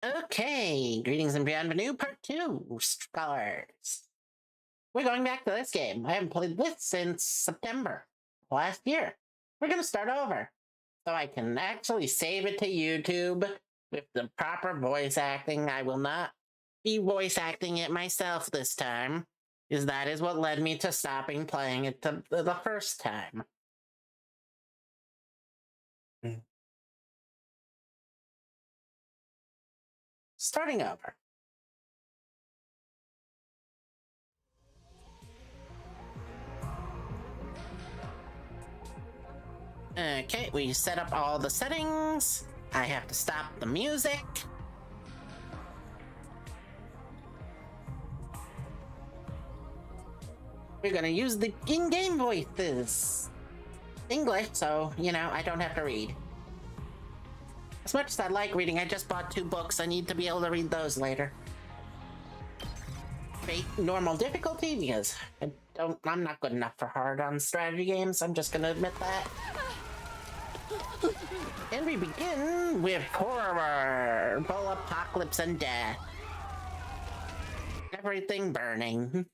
Okay, greetings and bienvenue, part 2, Scholars. We're going back to this game. I haven't played this since September last year. We're gonna start over. So I can actually save it to YouTube with the proper voice acting. I will not be voice acting it myself this time, because that is what led me to stopping playing it the first time. Starting over. Okay, we set up all the settings. I have to stop the music. We're gonna use the in-game voices. English, so, I don't have to read. As much as I like reading, I just bought 2 books. I need to be able to read those later. Fate normal difficulty, because I'm not good enough for hard on strategy games. I'm just gonna admit that. And we begin with horror, bull apocalypse and death. Everything burning.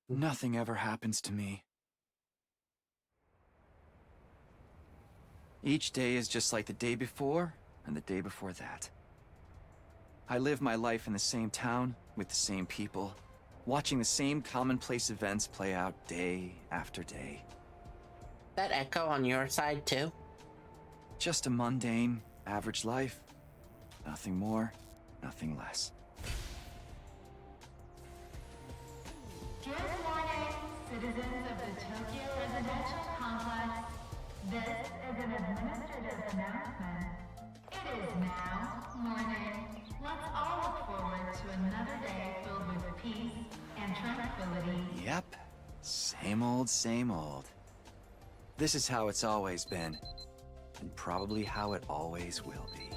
Nothing ever happens to me. Each day is just like the day before and the day before that. I live my life in the same town with the same people, watching the same commonplace events play out day after day. That echo on your side too? Just a mundane, average life. Nothing more, nothing less. Good morning, citizens of the Tokyo Residential Complex. This is an administrative announcement. It is now morning. Let's all look forward to another day filled with peace and tranquility. Yep, same old, same old. This is how it's always been, and probably how it always will be.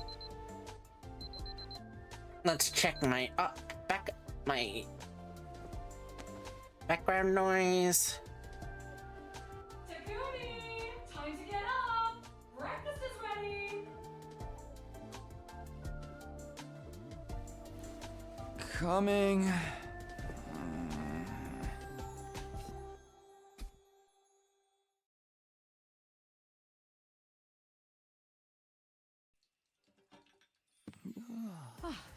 Let's check my background noise. Takumi! Time to get up! Breakfast is ready! Coming.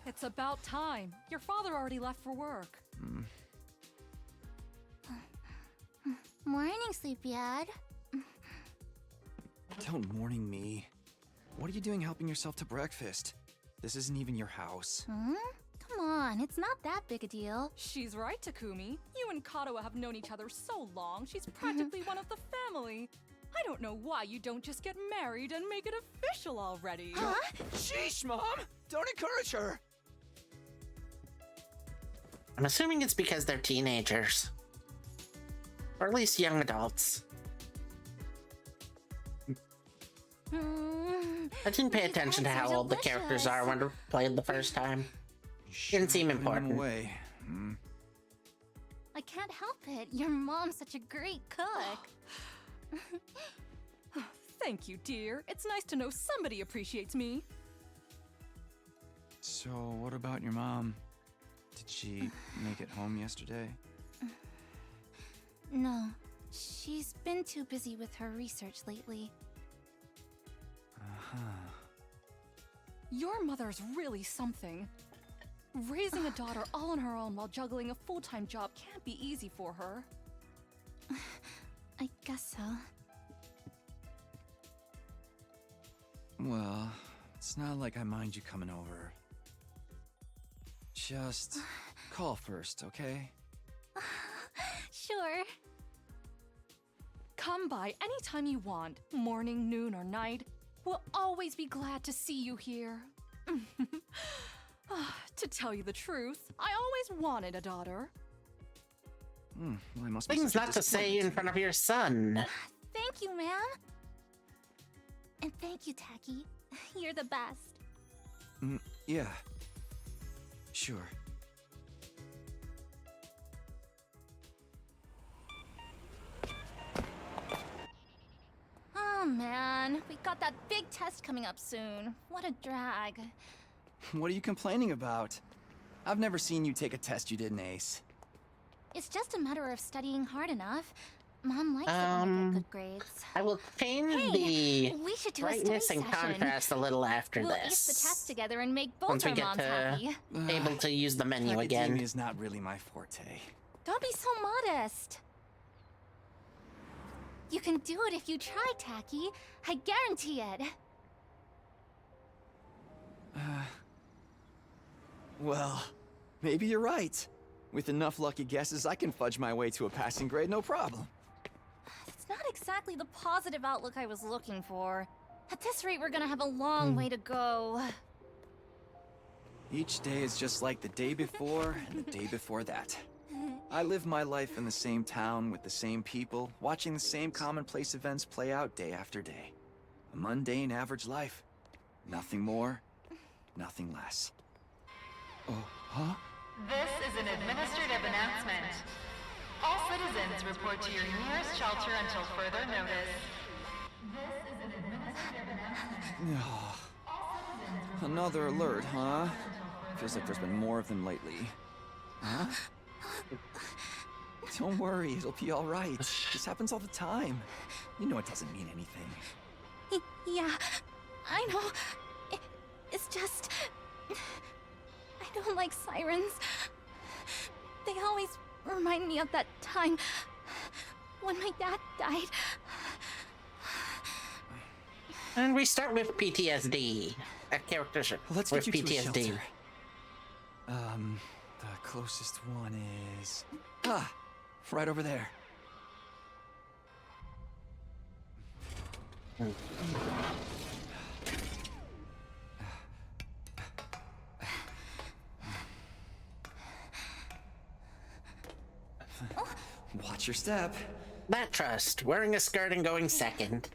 It's about time. Your father already left for work. Morning, Sleepyhead. Don't morning me. What are you doing helping yourself to breakfast? This isn't even your house. Come on, it's not that big a deal. She's right, Takumi. You and Kato have known each other so long, she's practically one of the family. I don't know why you don't just get married and make it official already. Huh? Sheesh, Mom! Don't encourage her! I'm assuming it's because they're teenagers. Or at least young adults. I didn't pay attention to how old the characters are when I played the first time. Didn't seem Putting them important. away. I can't help it. Your mom's such a great cook. Thank you, dear. It's nice to know somebody appreciates me. So, what about your mom? Did she make it home yesterday? No, she's been too busy with her research lately. Your mother's really something. Raising a daughter all on her own while juggling a full-time job can't be easy for her. I guess so. Well, it's not like I mind you coming over. Just call first, okay? Sure. Come by anytime you want, morning, noon, or night. We'll always be glad to see you here. To tell you the truth, I always wanted a daughter. Well, I must be Things such a not to say in disappointment front of your son. Thank you, ma'am. And thank you, Tacky. You're the best. to you. Yeah. Sure. Oh man, we got that big test coming up soon. What a drag. What are you complaining about? I've never seen you take a test you didn't ace. It's just a matter of studying hard enough. Mom likes it when you get good grades. I will change Hey, the we should do a study brightness and session. contrast a little after We'll this. ace the test together and make both Once we our get moms to happy. able to use the menu Academia again. is not really my forte. Don't be so modest. You can do it if you try, Tacky. I guarantee it. Well, maybe you're right. With enough lucky guesses, I can fudge my way to a passing grade, no problem. It's not exactly the positive outlook I was looking for. At this rate, we're gonna have a long way to go. Each day is just like the day before and the day before that. I live my life in the same town with the same people, watching the same commonplace events play out day after day. A mundane, average life. Nothing more, nothing less. Oh, huh? This is an administrative announcement. All citizens report to your nearest shelter until further notice. This is an administrative announcement. Another alert, huh? Feels like there's been more of them lately. Huh? Don't worry, it'll be all right. This happens all the time. You know it doesn't mean anything. Yeah, I know. It's just... I don't like sirens. They always remind me of that time when my dad died. And we start with PTSD. characters Let's with get you to a PTSD. shelter. The closest one is... right over there. Watch your step. That trust. Wearing a skirt and going second.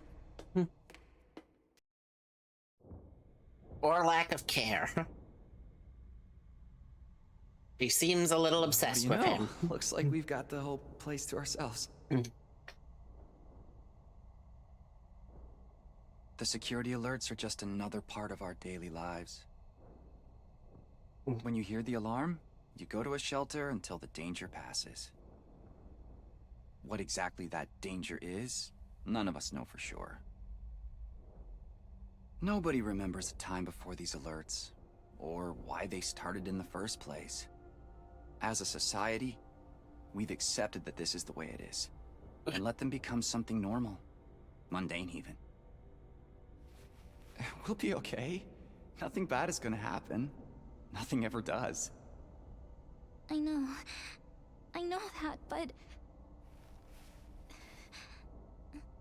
Or lack of care. She seems a little obsessed What with do you know? him. Looks like we've got the whole place to ourselves. The security alerts are just another part of our daily lives. When you hear the alarm, you go to a shelter until the danger passes. What exactly that danger is, none of us know for sure. Nobody remembers a time before these alerts, or why they started in the first place. As a society, we've accepted that this is the way it is, and let them become something normal, mundane even. We'll be okay. Nothing bad is gonna happen. Nothing ever does. I know that, but...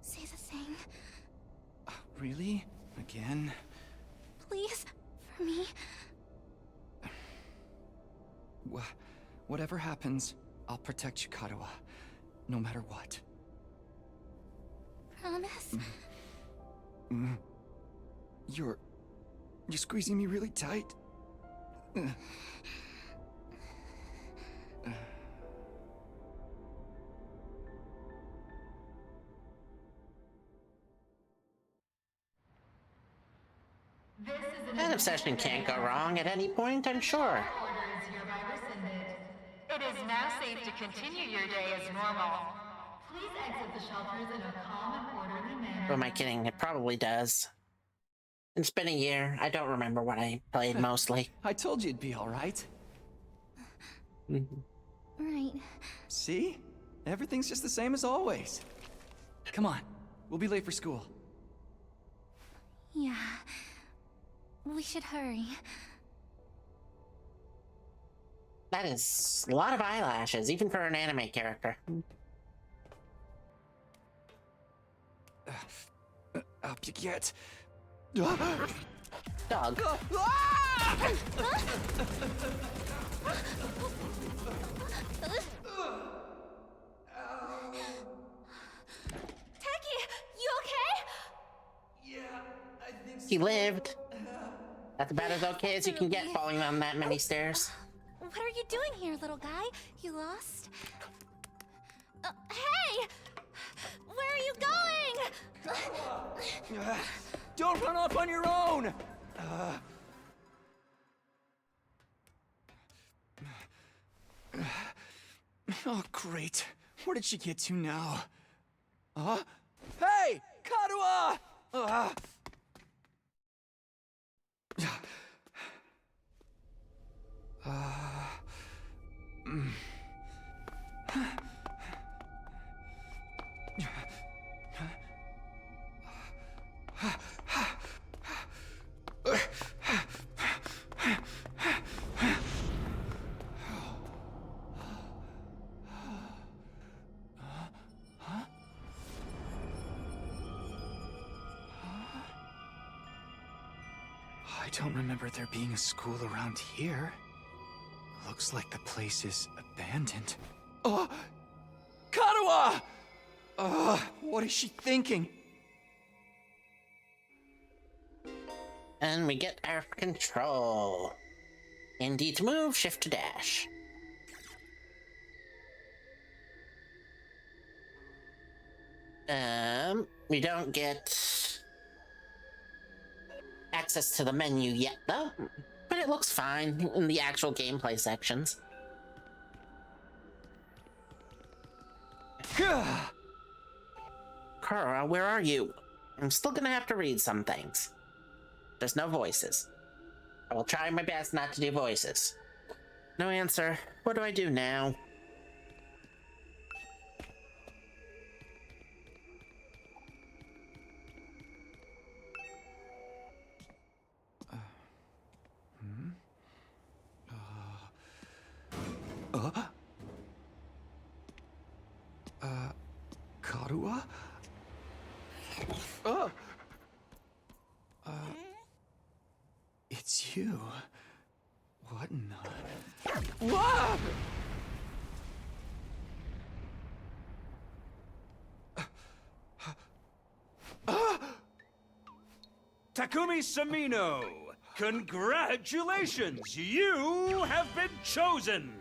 Say the thing, Really? Again? please, for me. Whatever happens, I'll protect you, Kadoa. No matter what. Promise? You're squeezing me really tight. This is an That obsession can't go wrong at any point, I'm sure. order is hereby rescinded. It is now safe to continue your day as normal. Please exit the shelters in a calm and orderly manner. Who am I kidding? It probably does. It's been a year. I don't remember what I played mostly. I told you it'd be all right. Right. See? Everything's just the same as always. Come on. We'll be late for school. Yeah. We should hurry. That is a lot of eyelashes, even for an anime character. Up you get. Dog. Taki, you okay? He lived. That's about as okay as you can get falling down that many stairs. What are you doing here, little guy? You lost? Hey! Where are you going? Don't run off on your own! Oh, great. Where did she get to now? Hey! Kadoa! I don't remember there being a school around here. Looks like the place is abandoned. Kadoa! What is she thinking? And we get our control. Indeed to move, shift to dash. We don't get access to the menu yet, though. But it looks fine in the actual gameplay sections. Kara, where are you? I'm still gonna have to read some things. There's no voices. I will try my best not to do voices. No answer. What do I do now? Karua? It's you. What in the... Whoa! Takumi Samino, congratulations! You have been chosen!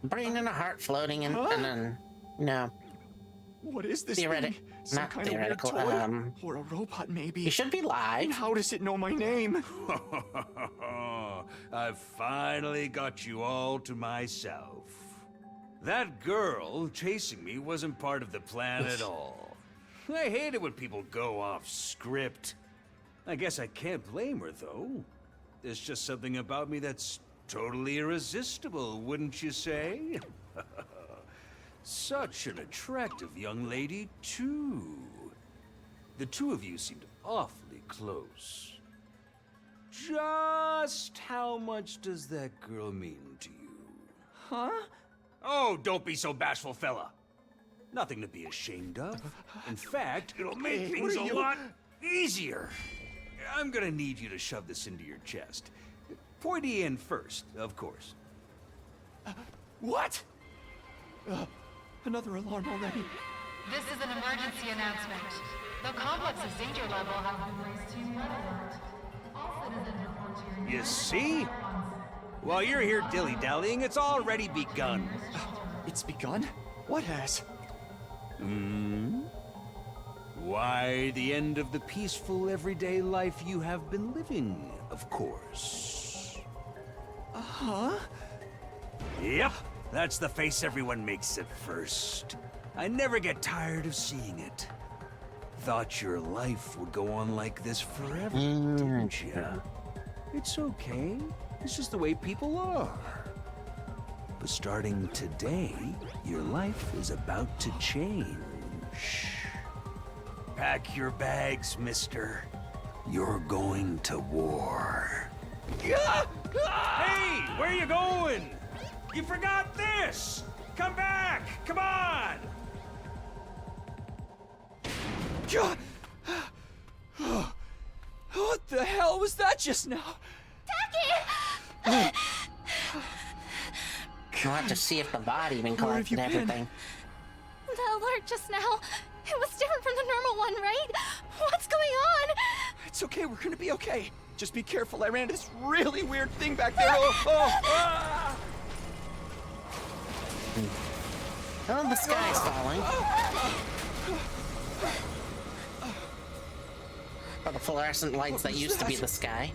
Brain and a heart floating and then no. What is this Theoretic- thing? Some not kind theoretical, of weird toy? Or a robot, maybe? You should be live. And how does it know my name? I've finally got you all to myself. That girl chasing me wasn't part of the plan at all. I hate it when people go off script. I guess I can't blame her, though. There's just something about me that's totally irresistible, wouldn't you say? Such an attractive young lady, too. The two of you seemed awfully close. Just how much does that girl mean to you? Huh? Oh, don't be so bashful, fella. Nothing to be ashamed of. In fact, it'll make Hey, things what are a you- lot easier. I'm gonna need you to shove this into your chest. Pointy end first, of course. What? Another alarm already. This is an emergency announcement. The complex's danger level has been raised to red alert. All citizens report to your You see? While you're here dilly-dallying, it's already begun. It's begun? What has? Why, the end of the peaceful, everyday life you have been living, of course. Huh? Yep, that's the face everyone makes at first. I never get tired of seeing it. Thought your life would go on like this forever, didn't you? It's okay. It's just the way people are. But starting today, your life is about to change. Pack your bags, mister. You're going to war. Hey, where you going? You forgot this! Come back! Come on! What the hell was that just now? I'll have to see if the body even Where have collected you been? everything. The alert just now, it was different from the normal one, right? What's going on? It's okay, we're gonna be okay. Just be careful, I ran into this really weird thing back there. Ah! Oh, the sky's falling. Oh, the fluorescent lights that was used to be that? the sky.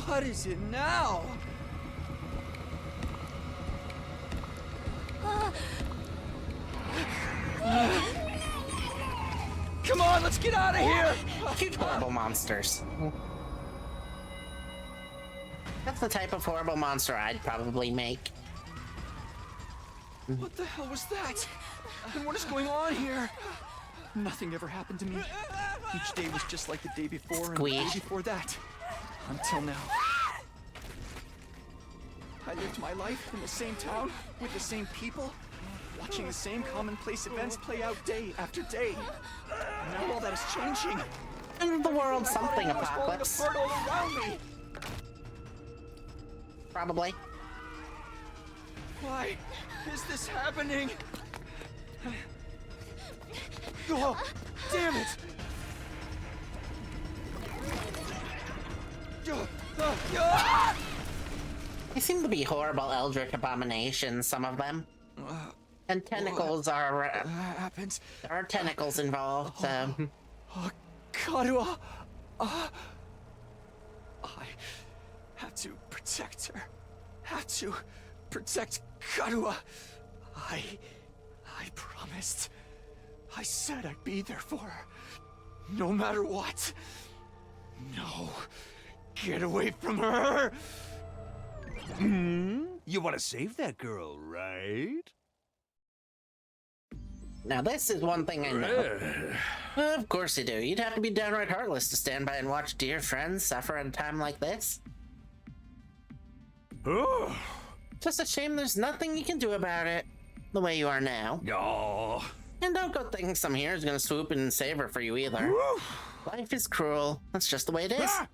What is it now? Come on, let's get out of here! Cute horrible monsters. That's the type of horrible monster I'd probably make. What the hell was that? And what is going on here? Nothing ever happened to me. Each day was just like the day before and the day Squeak. before that. Until now. I lived my life in the same town, with the same people, watching the same commonplace events play out day after day. And now all that is changing. End of the world something Everything was falling apocalypse. apart all around me. Probably. Why is this happening? Oh, damn it! They seem to be horrible eldritch abominations, some of them. And tentacles are... What happens? there are tentacles involved. Karua! I have to protect her. Have to protect Karua. I promised. I said I'd be there for her. No matter what. No. Get away from her! You want to save that girl, right? Now this is one thing I know. Of course you do. You'd have to be downright heartless to stand by and watch dear friends suffer at a time like this. Oh. Just a shame there's nothing you can do about it. The way you are now. Oh. And don't go thinking some hero is gonna swoop in and save her for you either. Life is cruel. That's just the way it is. Ah!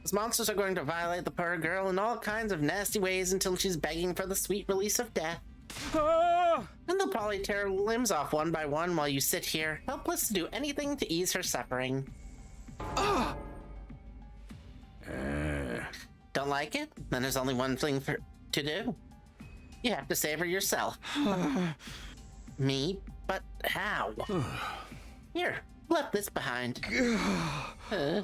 Those monsters are going to violate the poor girl in all kinds of nasty ways until she's begging for the sweet release of death. Ah! And they'll probably tear her limbs off one by one while you sit here, helpless to do anything to ease her suffering. Don't like it? Then there's only one thing to do. You have to save her yourself. Me? But how? Here, left this behind. No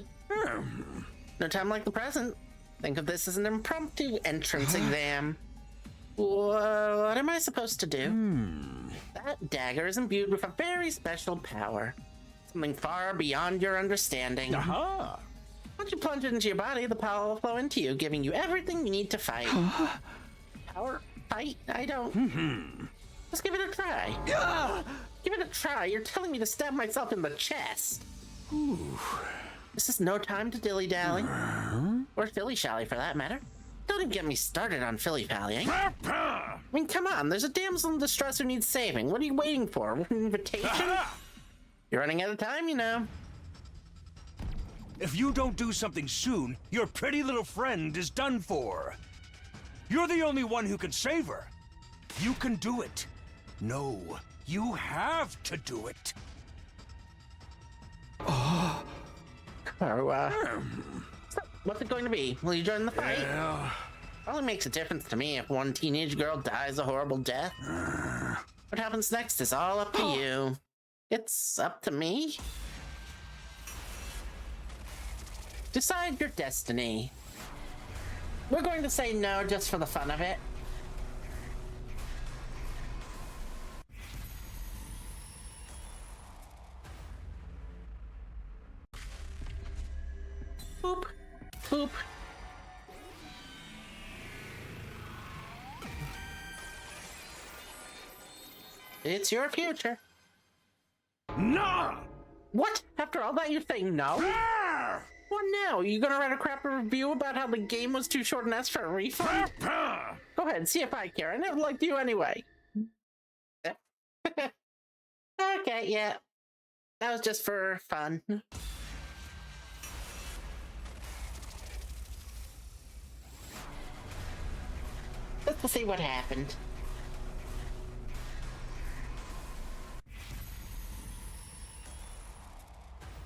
time like the present. Think of this as an impromptu entrance exam. What am I supposed to do? That dagger is imbued with a very special power. Something far beyond your understanding. Aha! Once you plunge it into your body, the power will flow into you, giving you everything you need to fight. Power? Fight? I don't. Just give it a try. Give it a try. You're telling me to stab myself in the chest. This is no time to dilly-dally. Or dilly-shally, for that matter. Don't even get me started on filly-pallying. I mean, come on. There's a damsel in distress who needs saving. What are you waiting for? An invitation? You're running out of time, you know. If you don't do something soon, your pretty little friend is done for. You're the only one who can save her. You can do it. No, you have to do it. So, what's it going to be? Will you join the fight? Probably makes a difference to me if one teenage girl dies a horrible death. What happens next is all up to you. It's up to me? Decide your destiny. We're going to say no just for the fun of it. Boop. Boop. It's your future. No! What? After all that, you're saying no? What now? You gonna write a crap review about how the game was too short and ask for a refund? Go ahead, see if I care. I never liked you anyway. Okay, yeah. That was just for fun. Let's see what happened.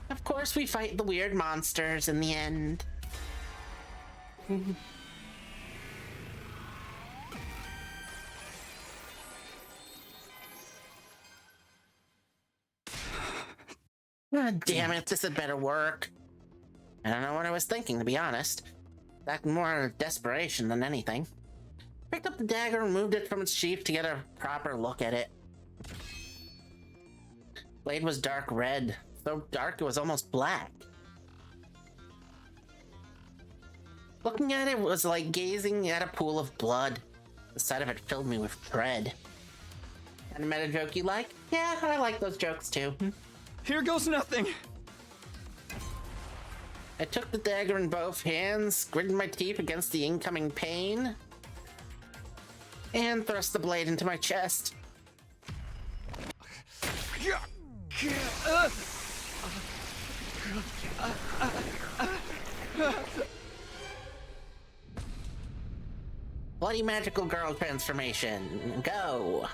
Of course, we fight the weird monsters in the end. Ah, damn it, this had better work. I don't know what I was thinking, to be honest. That more desperation than anything. Picked up the dagger and moved it from its sheath to get a proper look at it. Blade was dark red. So dark it was almost black. Looking at it was like gazing at a pool of blood. The sight of it filled me with dread. And a meta joke you like? Yeah, I like those jokes too. Here goes nothing. I took the dagger in both hands, gritted my teeth against the incoming pain, and thrust the blade into my chest. Bloody magical girl transformation. Go.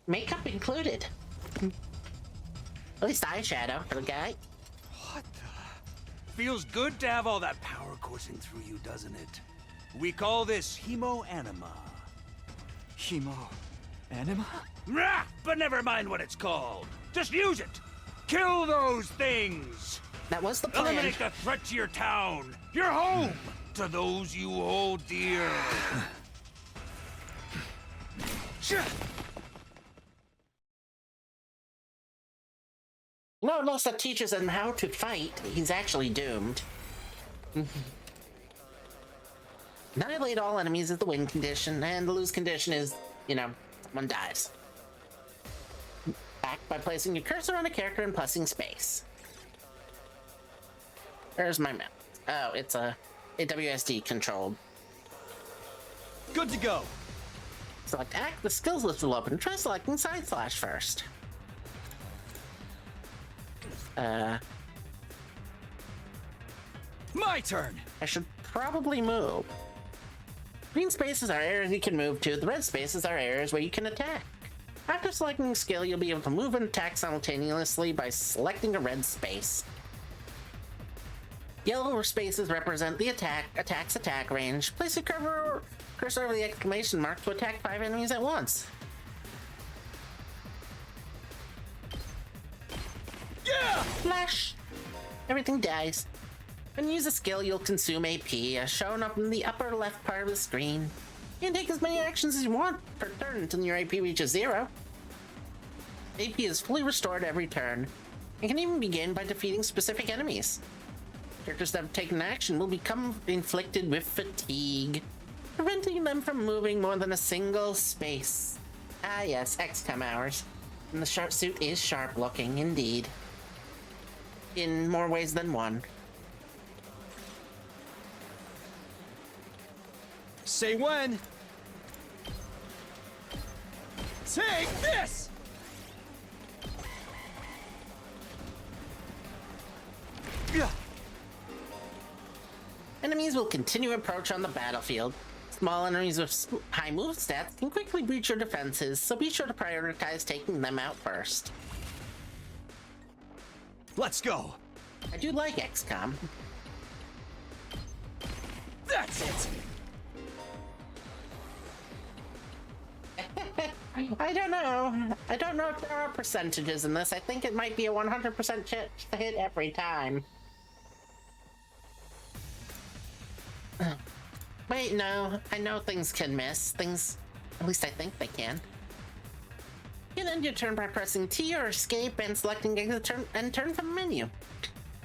Makeup included. At least eyeshadow for the guy. What the? Feels good to have all that power coursing through you, doesn't it? We call this hemoanima. Hemo... Anima? Rah, but never mind what it's called. Just use it. Kill those things. That was the plan. Eliminate the threat to your town, your home, to those you hold dear. No, unless that teaches him how to fight, he's actually doomed. Annihilate all enemies is the win condition, and the lose condition is, you know, someone dies. Act by placing your cursor on a character and pressing space. Where's my map? Oh, it's a WSD controlled. Good to go. Select Act, the skills list will open. Try selecting side slash first. My turn. I should probably move. Green spaces are areas you can move to. The red spaces are areas where you can attack. After selecting a skill, you'll be able to move and attack simultaneously by selecting a red space. Yellow spaces represent the attack's attack range. Place your cursor over the exclamation mark to attack 5 enemies at once. Yeah! Flash! Everything dies. When you use a skill, you'll consume AP, as shown up in the upper left part of the screen. You can take as many actions as you want per turn until your AP reaches 0. AP is fully restored every turn, and can even be gained by defeating specific enemies. Characters that have taken action will become inflicted with fatigue, preventing them from moving more than a single space. Ah yes, XCOM hours. And the sharp suit is sharp looking, indeed. In more ways than one. Say when. Take this! Yeah. Enemies will continue approach on the battlefield. Small enemies with high move stats can quickly breach your defenses, so be sure to prioritize taking them out first. Let's go. I do like XCOM. That's it. I don't know. I don't know if there are percentages in this. I think it might be a 100% chance to hit every time. Wait, no. I know things can miss. Things, at least I think they can. You can end your turn by pressing T or escape and selecting exit turn and turn from the menu.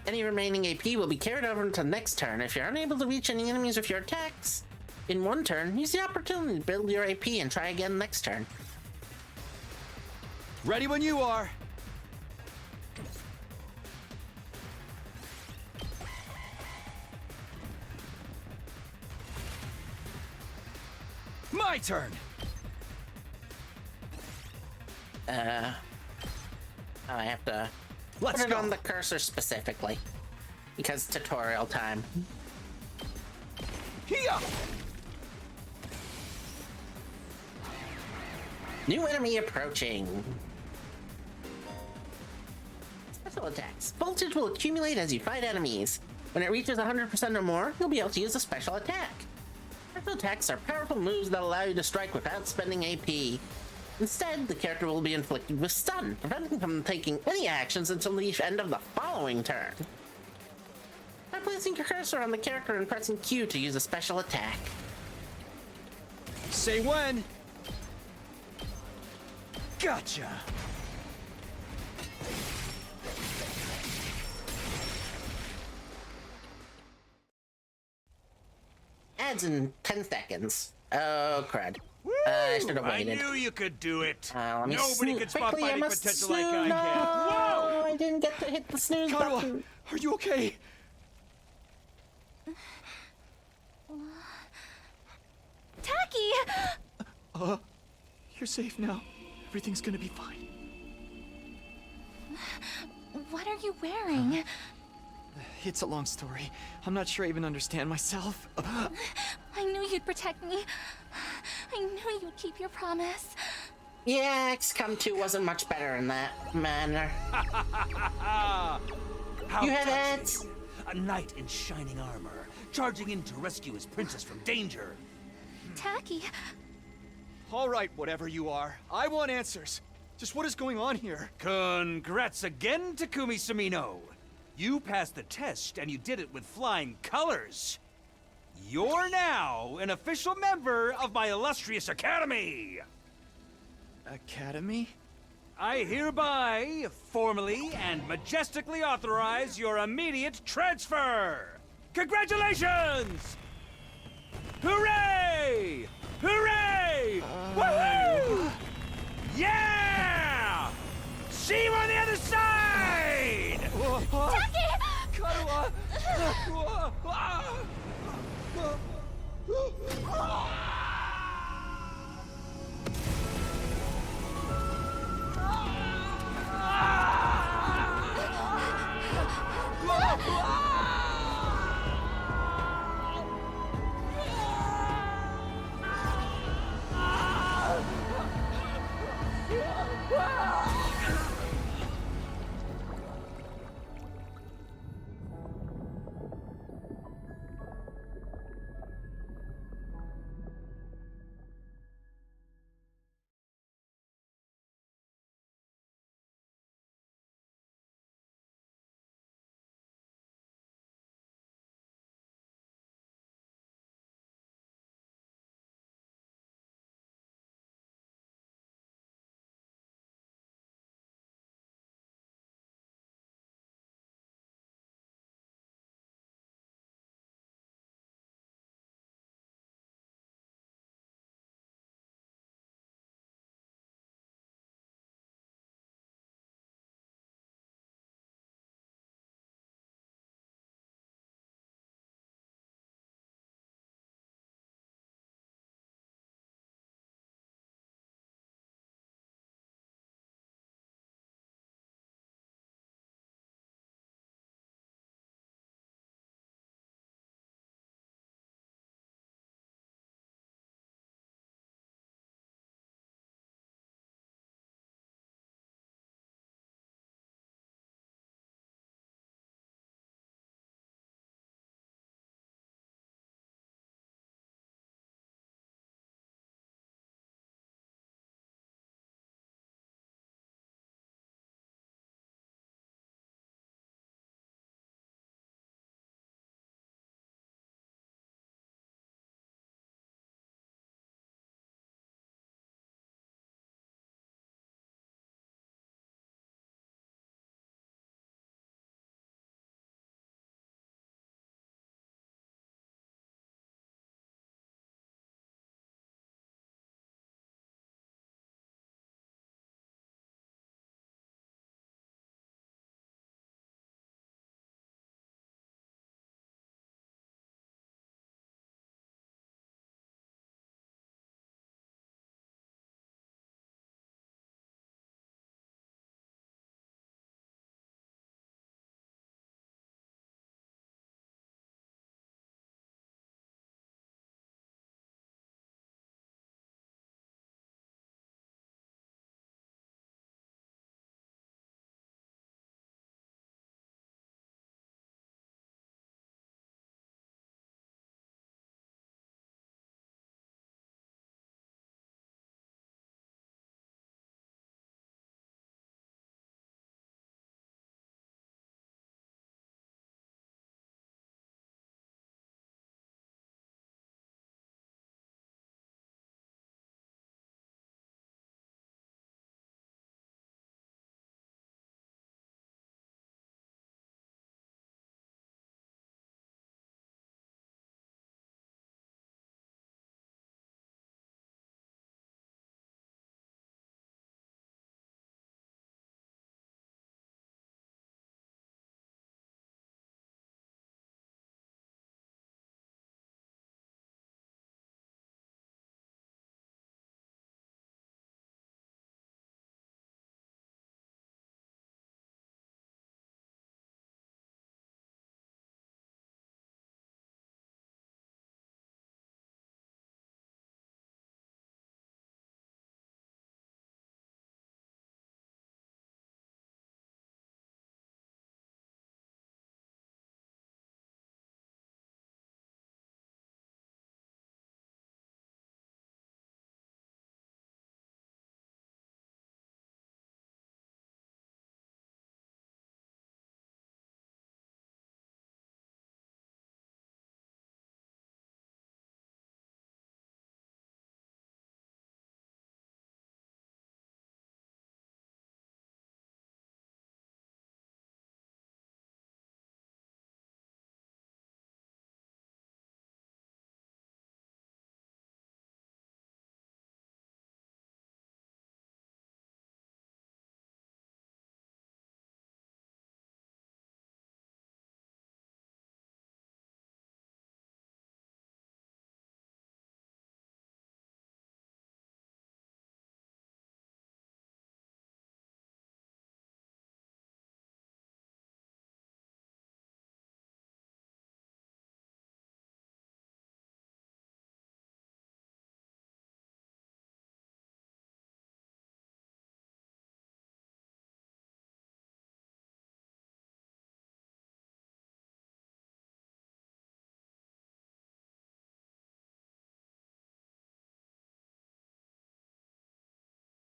Any remaining AP will be carried over into the next turn. If you're unable to reach any enemies with your attacks in one turn, use the opportunity to build your AP and try again next turn. Ready when you are. My turn. I have to Let's put it go. on the cursor specifically because tutorial time. Here. New enemy approaching. Special attacks. Voltage will accumulate as you fight enemies. When it reaches 100% or more, you'll be able to use a special attack. Special attacks are powerful moves that allow you to strike without spending AP. Instead, the character will be inflicted with stun, preventing them from taking any actions until the end of the following turn. By placing your cursor on the character and pressing Q to use a special attack. Say when. Gotcha. Ads in 10 seconds. Oh, crud. I should have I waited. knew you could do it. Let me Nobody snoo- could spot quickly, I fighting must potential like I snoo- can. No, Whoa! I didn't get to hit the snooze Kanawa, button. are you okay? Tacky! You're safe now. Everything's gonna be fine. What are you wearing? It's a long story. I'm not sure I even understand myself. I knew you'd protect me. I knew you'd keep your promise. Yeah, XCOM 2 wasn't much better in that manner. How You have touching. ads? A knight in shining armor, charging in to rescue his princess from danger. Tacky, All right, whatever you are. I want answers. Just what is going on here? Congrats again, Takumi Sumino. You passed the test, and you did it with flying colors. You're now an official member of my illustrious academy. Academy? I hereby formally and majestically authorize your immediate transfer. Congratulations! Hooray! Hooray! Woohoo! Yeah! See you on the other side! Karuha!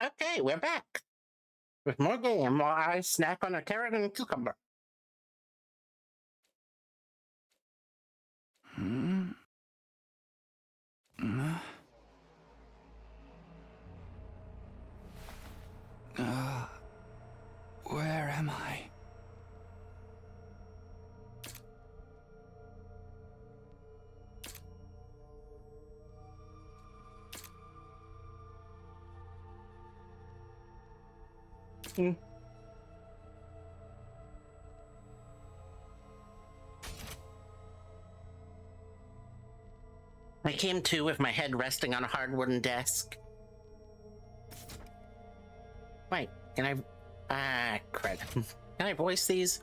Okay, we're back with more game while I snack on a carrot and a cucumber. Hmm? Where am I? I came to with my head resting on a hard wooden desk. Wait, can I... Ah, crud. Can I voice these?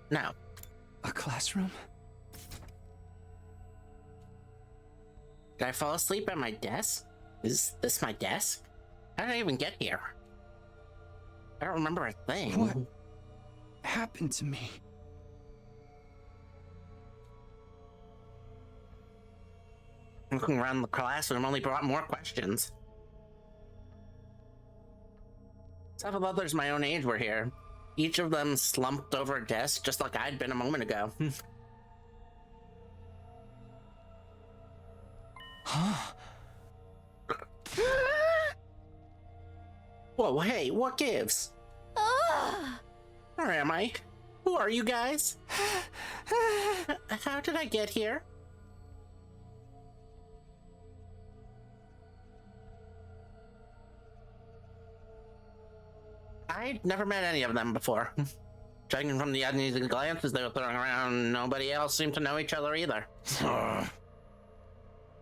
No. A classroom? Did I fall asleep at my desk? Is this my desk? How did I even get here? I don't remember a thing. What happened to me? Looking around the classroom only brought more questions. Several others my own age were here. Each of them slumped over a desk just like I'd been a moment ago. Huh? Whoa, hey, what gives? Where am I? Who are you guys? How did I get here? I'd never met any of them before. Judging from the uneasy glances they were throwing around, nobody else seemed to know each other either.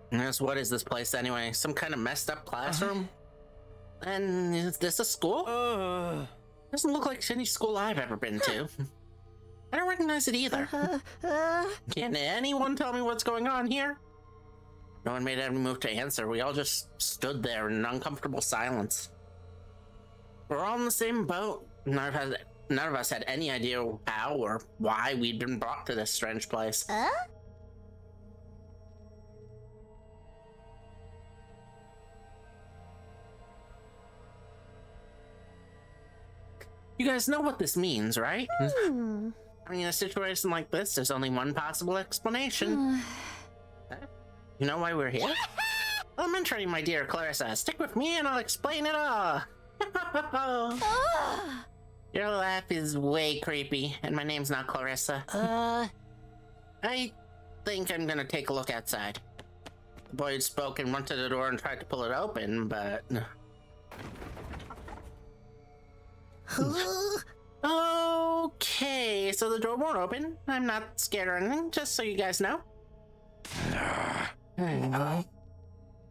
Yes, what is this place anyway? Some kind of messed up classroom? And is this a school? Doesn't look like any school I've ever been to. I don't recognize it either. Can anyone tell me what's going on here? No one made any move to answer. We all just stood there in uncomfortable silence. We're all in the same boat. None of us had any idea how or why we'd been brought to this strange place. You guys know what this means, right? I mean, in a situation like this, there's only one possible explanation. You know why we're here? Elementary, my dear Clarissa. Stick with me and I'll explain it all. Your laugh is way creepy, and my name's not Clarissa. I think I'm gonna take a look outside. The boy had spoken, went to the door and tried to pull it open, but... Okay, so the door won't open. I'm not scared or anything, just so you guys know.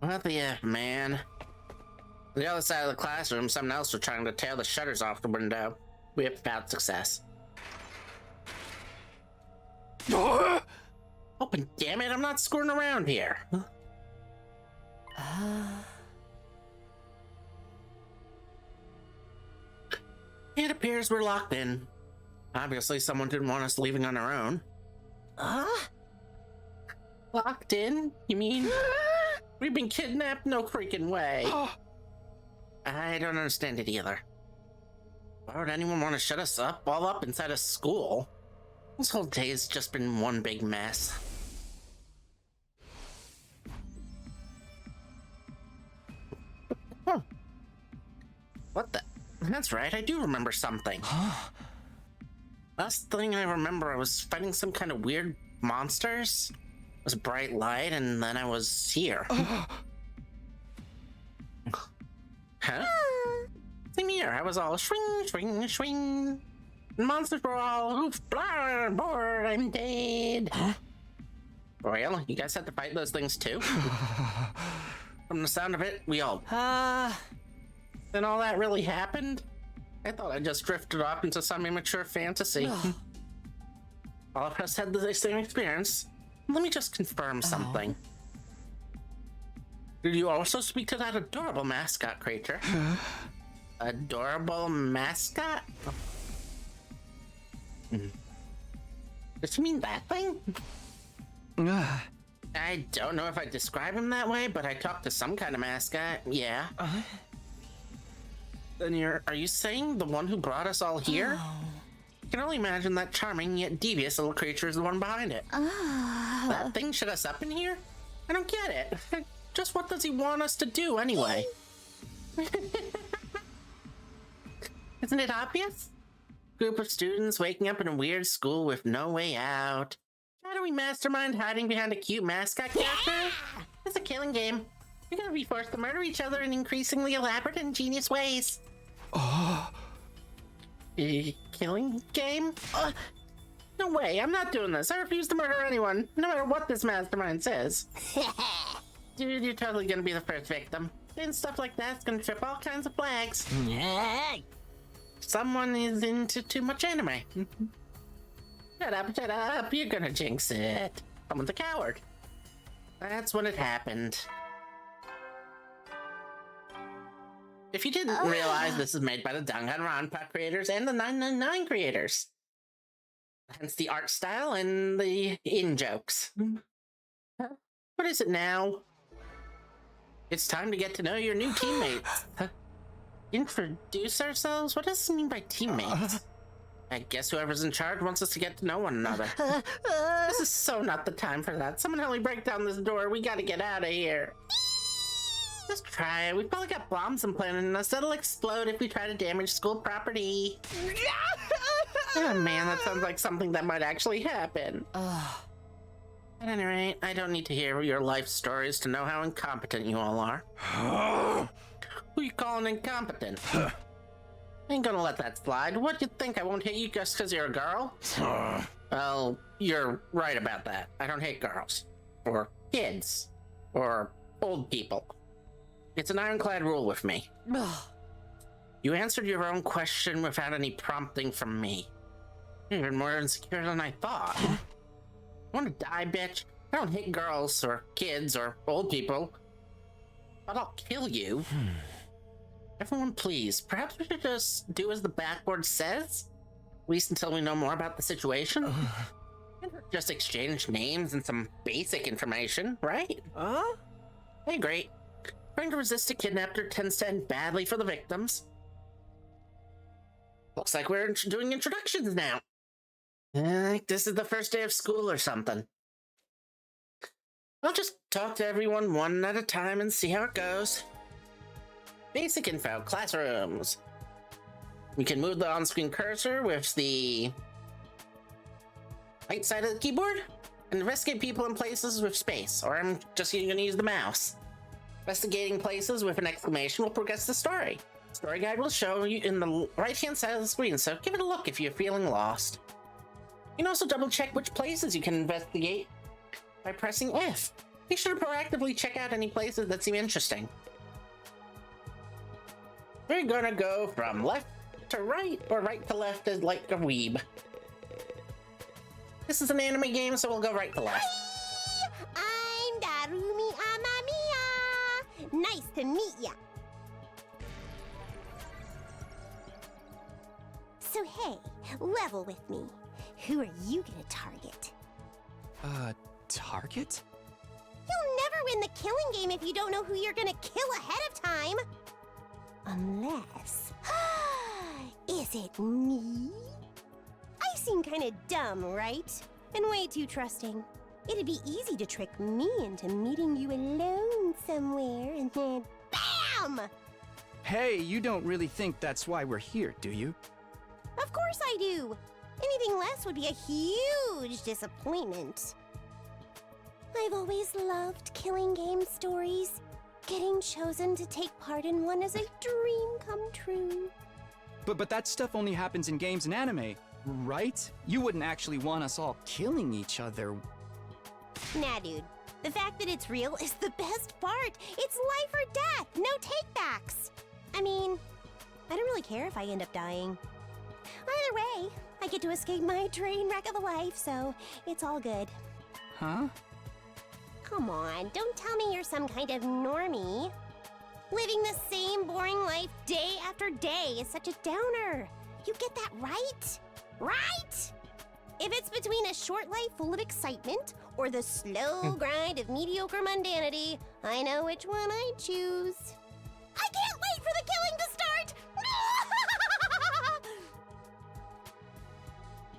What the F, man? On the other side of the classroom, someone else was trying to tear the shutters off the window. Without success. Open, damn it, I'm not screwing around here. It appears we're locked in. Obviously, someone didn't want us leaving on our own. Locked in? You mean? We've been kidnapped? No freaking way. I don't understand it either. Why would anyone want to shut us all up inside a school? This whole day has just been one big mess. What the? That's right, I do remember something. Last thing I remember, I was fighting some kind of weird monsters. It was a bright light, and then I was here. Huh? Same here, I was all swing, swing, swing. The monsters were all, oof, blah, bored, I'm dead. Well, you guys had to fight those things too? From the sound of it, we all, Then all that really happened? I thought I just drifted off into some immature fantasy. All of us had the same experience. Let me just confirm something. Did you also speak to that adorable mascot creature? Adorable mascot? Does she mean that thing? I don't know if I describe him that way, but I talk to some kind of mascot. Yeah. Then are you saying the one who brought us all here? I can only imagine that charming yet devious little creature is the one behind it. That thing shut us up in here? I don't get it. Just what does he want us to do anyway? Isn't it obvious? Group of students waking up in a weird school with no way out. Shadowy mastermind hiding behind a cute mascot character? It's a killing game. You're gonna be forced to murder each other in increasingly elaborate and ingenious ways. Killing game? No way, I'm not doing this. I refuse to murder anyone, no matter what this mastermind says. Dude, you're totally gonna be the first victim. And stuff like that's gonna trip all kinds of flags. Someone is into too much anime. Shut up, you're gonna jinx it. Someone's a coward. That's when it happened. If you didn't realize, this is made by the Danganronpa creators and the 999 creators. Hence the art style and the in-jokes. What is it now? It's time to get to know your new teammates. Introduce ourselves? What does this mean by teammates? I guess whoever's in charge wants us to get to know one another. This is so not the time for that. Someone help me break down this door. We gotta get out of here. Just try it. We've probably got bombs implanted in us that'll explode if we try to damage school property. Oh man, that sounds like something that might actually happen. At any rate, I don't need to hear your life stories to know how incompetent you all are. Who you calling incompetent? Ain't gonna let that slide. What, you think I won't hit you just because you're a girl? Well, you're right about that. I don't hate girls. Or kids. Or old people. It's an ironclad rule with me. You answered your own question without any prompting from me. You're even more insecure than I thought. Want to die, bitch? I don't hate girls, or kids, or old people. But I'll kill you. Everyone, please. Perhaps we should just do as the backboard says? At least until we know more about the situation. Just exchange names and some basic information, right? I agree. Trying to resist a kidnapper tends to end badly for the victims. Looks like we're doing introductions now. Like this is the first day of school or something. I'll just talk to everyone one at a time and see how it goes. Basic info, classrooms. We can move the on-screen cursor with the right side of the keyboard and investigate people and places with space, or I'm just going to use the mouse. Investigating places with an exclamation will progress the story. Story guide will show you in the right-hand side of the screen, so give it a look if you're feeling lost. You can also double-check which places you can investigate by pressing F. Be sure to proactively check out any places that seem interesting. We're gonna go from left to right, or right to left as like a weeb. This is an anime game, so we'll go right to left. I'm Darumi Amamiya. Nice to meet ya. So hey, level with me. Who are you gonna target? Target? You'll never win the killing game if you don't know who you're gonna kill ahead of time. Unless... Is it me? I seem kinda dumb, right? And way too trusting. It'd be easy to trick me into meeting you alone somewhere and then BAM! Hey, you don't really think that's why we're here, do you? Of course I do! Anything less would be a huge disappointment. I've always loved killing game stories. Getting chosen to take part in one is a dream come true. But that stuff only happens in games and anime, right? You wouldn't actually want us all killing each other. Nah, dude. The fact that it's real is the best part. It's life or death, no takebacks. I mean, I don't really care if I end up dying. Either way, I get to escape my train wreck of a life, so it's all good. Huh? Come on, don't tell me you're some kind of normie. Living the same boring life day after day is such a downer. You get that right? Right? If it's between a short life full of excitement or the slow grind of mediocre mundanity, I know which one I'd choose. I can't wait for the killing to start!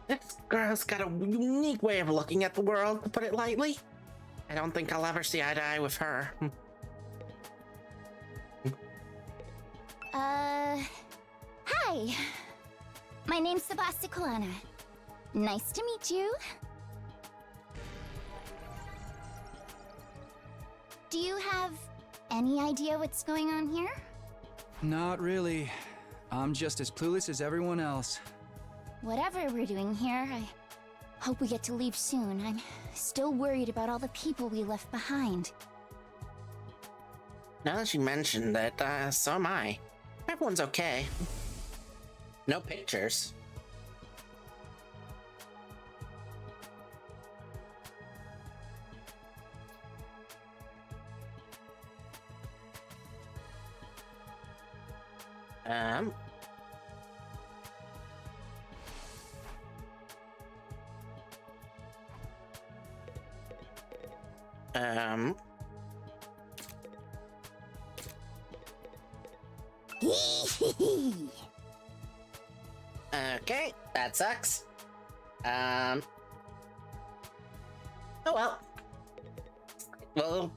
This girl's got a unique way of looking at the world, to put it lightly. I don't think I'll ever see eye to eye with her. Hi. My name's Sebasticolana. Nice to meet you. Do you have any idea what's going on here? Not really. I'm just as clueless as everyone else. Whatever we're doing here, I hope we get to leave soon. I'm still worried about all the people we left behind. Now that you mentioned it, so am I. Everyone's okay. No pictures. Um. Okay, that sucks. Oh well. We'll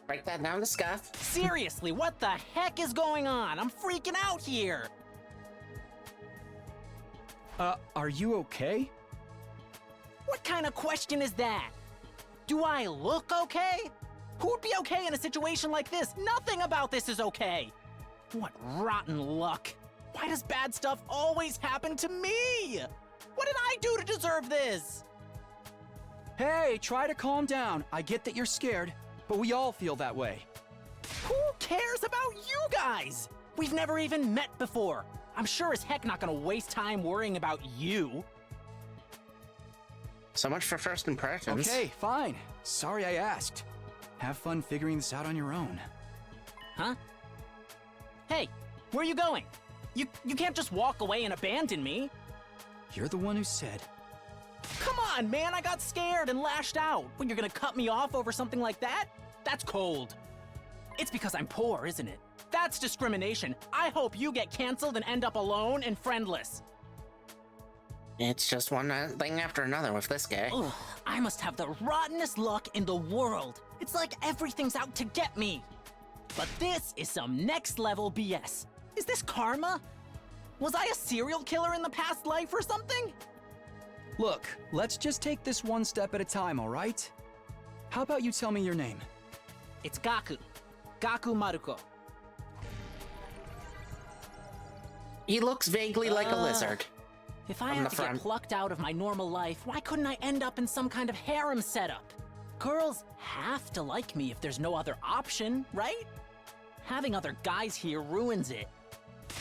break that down to scuff. Seriously, what the heck is going on? I'm freaking out here! Are you okay? What kind of question is that? Do I look okay? Who'd be okay in a situation like this? Nothing about this is okay! What rotten luck! Why does bad stuff always happen to me? What did I do to deserve this? Hey, try to calm down. I get that you're scared, but we all feel that way. Who cares about you guys? We've never even met before. I'm sure as heck not gonna waste time worrying about you. So much for first impressions. Okay, fine. Sorry I asked. Have fun figuring this out on your own. Huh? Hey, where are you going? You can't just walk away and abandon me. You're the one who said. Come on, man, I got scared and lashed out. When you're gonna cut me off over something like that? That's cold. It's because I'm poor, isn't it? That's discrimination. I hope you get canceled and end up alone and friendless. It's just one thing after another with this guy. Ugh, I must have the rottenest luck in the world. It's like everything's out to get me. But this is some next level BS. Is this karma? Was I a serial killer in the past life or something? Look, let's just take this one step at a time, all right? How about you tell me your name? It's Gaku. Gaku Maruko. He looks vaguely like a lizard. If I From had the to get front. plucked out of my normal life, why couldn't I end up in some kind of harem setup? Girls have to like me if there's no other option, right? Having other guys here ruins it.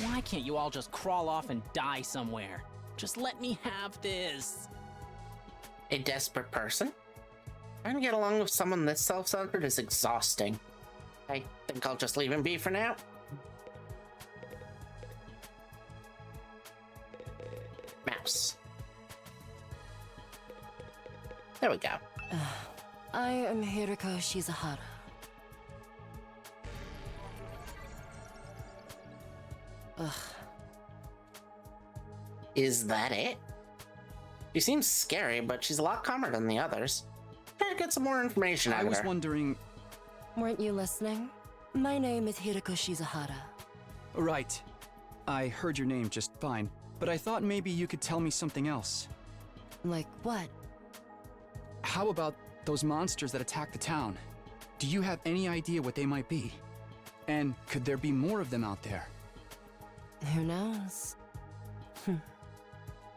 Why can't you all just crawl off and die somewhere? Just let me have this. A desperate person? Trying to get along with someone this self-centered is exhausting. I think I'll just leave him be for now. Mouse. There we go. I am Hiriko Shizahara. Ugh. Is that it? She seems scary, but she's a lot calmer than the others. Try to get some more information out I of was her. wondering. Weren't you listening? My name is Hiriko Shizahara. Right. I heard your name just fine, but I thought maybe you could tell me something else. Like what? How about those monsters that attacked the town? Do you have any idea what they might be? And could there be more of them out there? Who knows?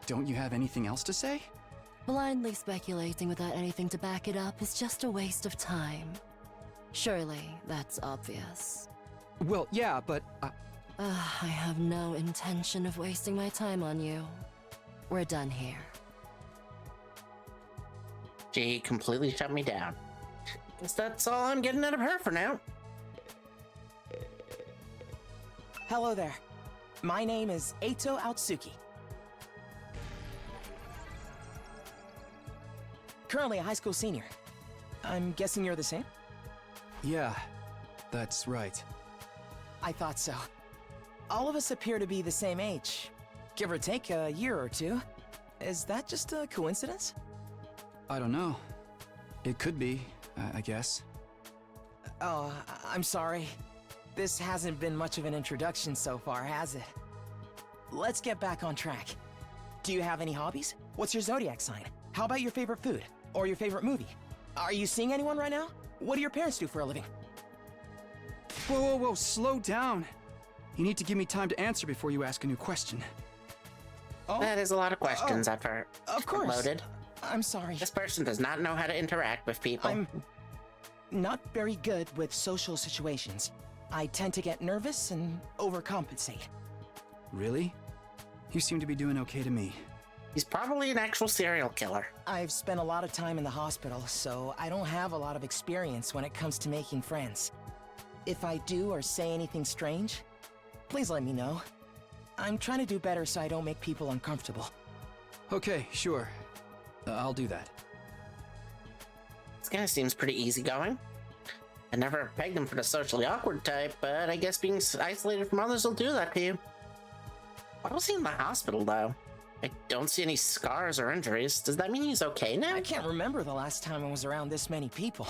Don't you have anything else to say? Blindly speculating without anything to back it up is just a waste of time. Surely, that's obvious. Well, yeah, but I have no intention of wasting my time on you. We're done here. She completely shut me down. Guess that's all I'm getting out of her for now. Hello there. My name is Eito Aotsuki. Currently a high school senior. I'm guessing you're the same? Yeah, that's right. I thought so. All of us appear to be the same age, give or take a year or two. Is that just a coincidence? I don't know. It could be, I guess. Oh, I'm sorry. This hasn't been much of an introduction so far, has it? Let's get back on track. Do you have any hobbies? What's your zodiac sign? How about your favorite food? Or your favorite movie? Are you seeing anyone right now? What do your parents do for a living? Whoa, slow down. You need to give me time to answer before you ask a new question. Oh, That is a lot of questions oh, I've of course. loaded. I'm sorry. This person does not know how to interact with people. I'm not very good with social situations. I tend to get nervous and overcompensate. Really? You seem to be doing okay to me. He's probably an actual serial killer. I've spent a lot of time in the hospital, so I don't have a lot of experience when it comes to making friends. If I do or say anything strange, please let me know. I'm trying to do better so I don't make people uncomfortable. Okay, sure. I'll do that. This guy seems pretty easygoing. I never pegged him for the socially awkward type, but I guess being isolated from others will do that to you. Why was he in the hospital, though? I don't see any scars or injuries. Does that mean he's okay now? I can't remember the last time I was around this many people.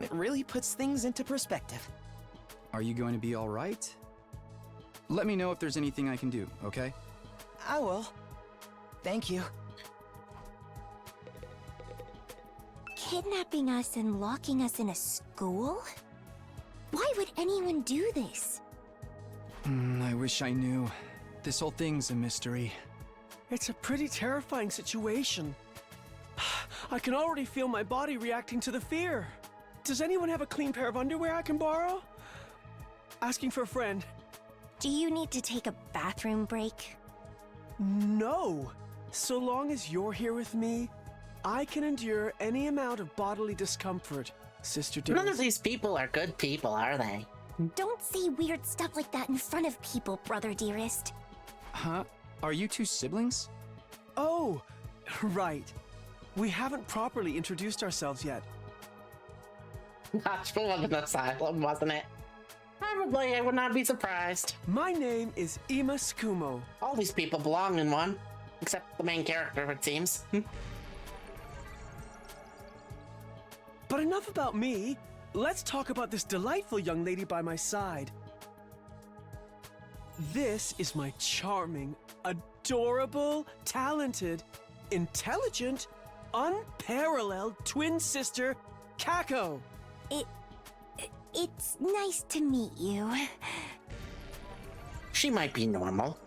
It really puts things into perspective. Are you going to be all right? Let me know if there's anything I can do, okay? I will. Thank you. Kidnapping us and locking us in a school? Why would anyone do this? I wish I knew. This whole thing's a mystery. It's a pretty terrifying situation. I can already feel my body reacting to the fear. Does anyone have a clean pair of underwear I can borrow? Asking for a friend. Do you need to take a bathroom break? No. So long as you're here with me, I can endure any amount of bodily discomfort, Sister None of Dearest. these people are good people, are they? Don't say weird stuff like that in front of people, brother dearest. Huh? Are you two siblings? Oh, right. We haven't properly introduced ourselves yet. Gosh, was an asylum, wasn't it? Probably, I would not be surprised. My name is Ima Tsukumo. All these people belong in one. Except the main character, it seems. But enough about me. Let's talk about this delightful young lady by my side. This is my charming, adorable, talented, intelligent, unparalleled twin sister, Kako. It's nice to meet you. She might be normal.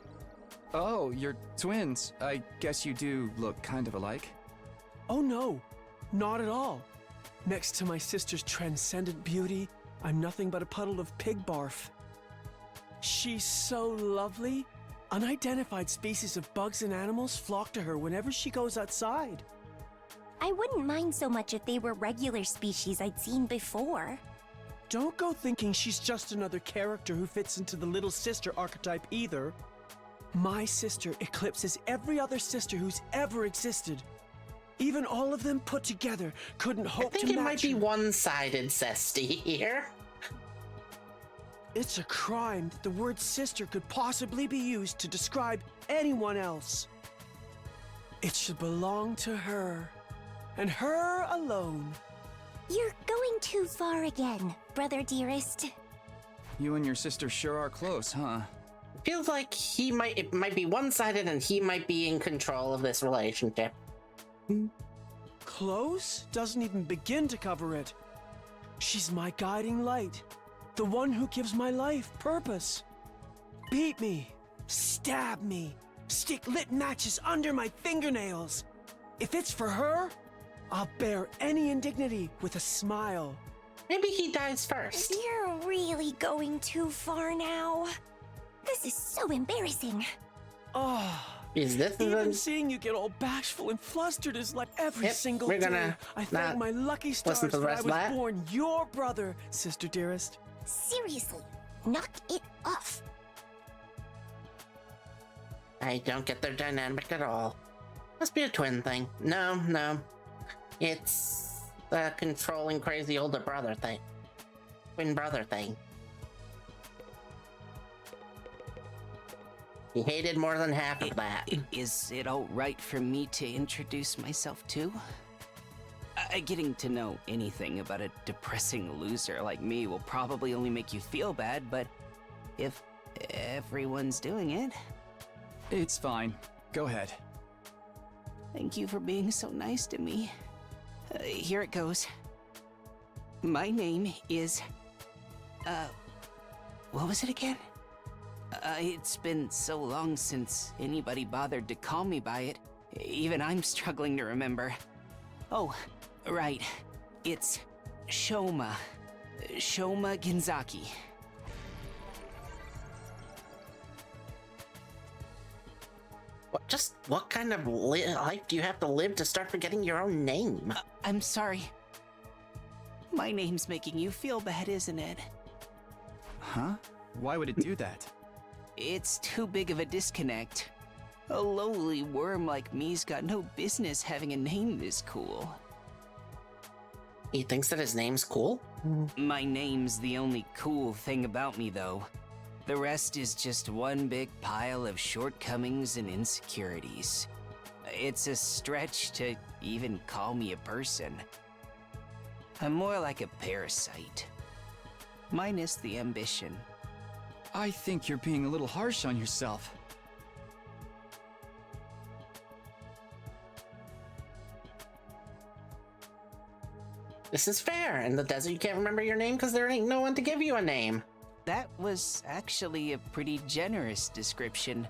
Oh, you're twins. I guess you do look kind of alike. Oh no, not at all. Next to my sister's transcendent beauty, I'm nothing but a puddle of pig barf. She's so lovely. Unidentified species of bugs and animals flock to her whenever she goes outside. I wouldn't mind so much if they were regular species I'd seen before. Don't go thinking she's just another character who fits into the little sister archetype either. My sister eclipses every other sister who's ever existed. Even all of them put together couldn't hope to match I think it might be her. one-sided, Cesty, here. It's a crime that the word sister could possibly be used to describe anyone else. It should belong to her, and her alone. You're going too far again, brother dearest. You and your sister sure are close, huh? Feels like it might be one-sided and he might be in control of this relationship. Close doesn't even begin to cover it. She's my guiding light, the one who gives my life purpose. Beat me, stab me, stick lit matches under my fingernails. If it's for her, I'll bear any indignity with a smile. Maybe he dies first. You're really going too far now. This is so embarrassing. Oh, Is this even the... seeing you get all bashful and flustered is like every Yep, single we're day. gonna I thank not my lucky stars listen to the that I rest was of that. born your brother, Sister Dearest. Seriously, knock it off. I don't get their dynamic at all. Must be a twin thing. No. It's The controlling crazy older brother thing. Twin brother thing. He hated more than half of that. Is it alright for me to introduce myself too? Getting to know anything about a depressing loser like me will probably only make you feel bad, but if everyone's doing it... It's fine. Go ahead. Thank you for being so nice to me. Here it goes. My name is... what was it again? It's been so long since anybody bothered to call me by it. Even I'm struggling to remember. Oh, right. It's Shoma. Shoma Genzaki. What kind of life do you have to live to start forgetting your own name? I'm sorry. My name's making you feel bad, isn't it? Huh? Why would it do that? It's too big of a disconnect. A lowly worm like me's got no business having a name this cool. He thinks that his name's cool? My name's the only cool thing about me, though. The rest is just one big pile of shortcomings and insecurities. It's a stretch to even call me a person. I'm more like a parasite. Minus the ambition. I think you're being a little harsh on yourself. This is fair. In the desert, you can't remember your name because there ain't no one to give you a name. That was actually a pretty generous description.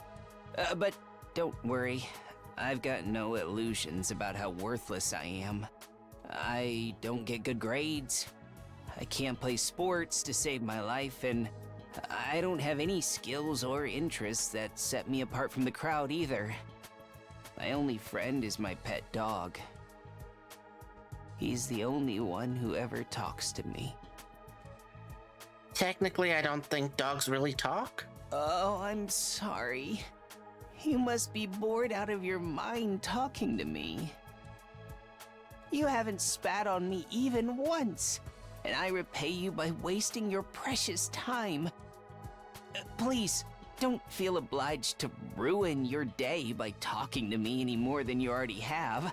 But don't worry. I've got no illusions about how worthless I am. I don't get good grades. I can't play sports to save my life, and I don't have any skills or interests that set me apart from the crowd either. My only friend is my pet dog. He's the only one who ever talks to me. Technically, I don't think dogs really talk. Oh, I'm sorry. You must be bored out of your mind talking to me. You haven't spat on me even once, and I repay you by wasting your precious time. Please, don't feel obliged to ruin your day by talking to me any more than you already have.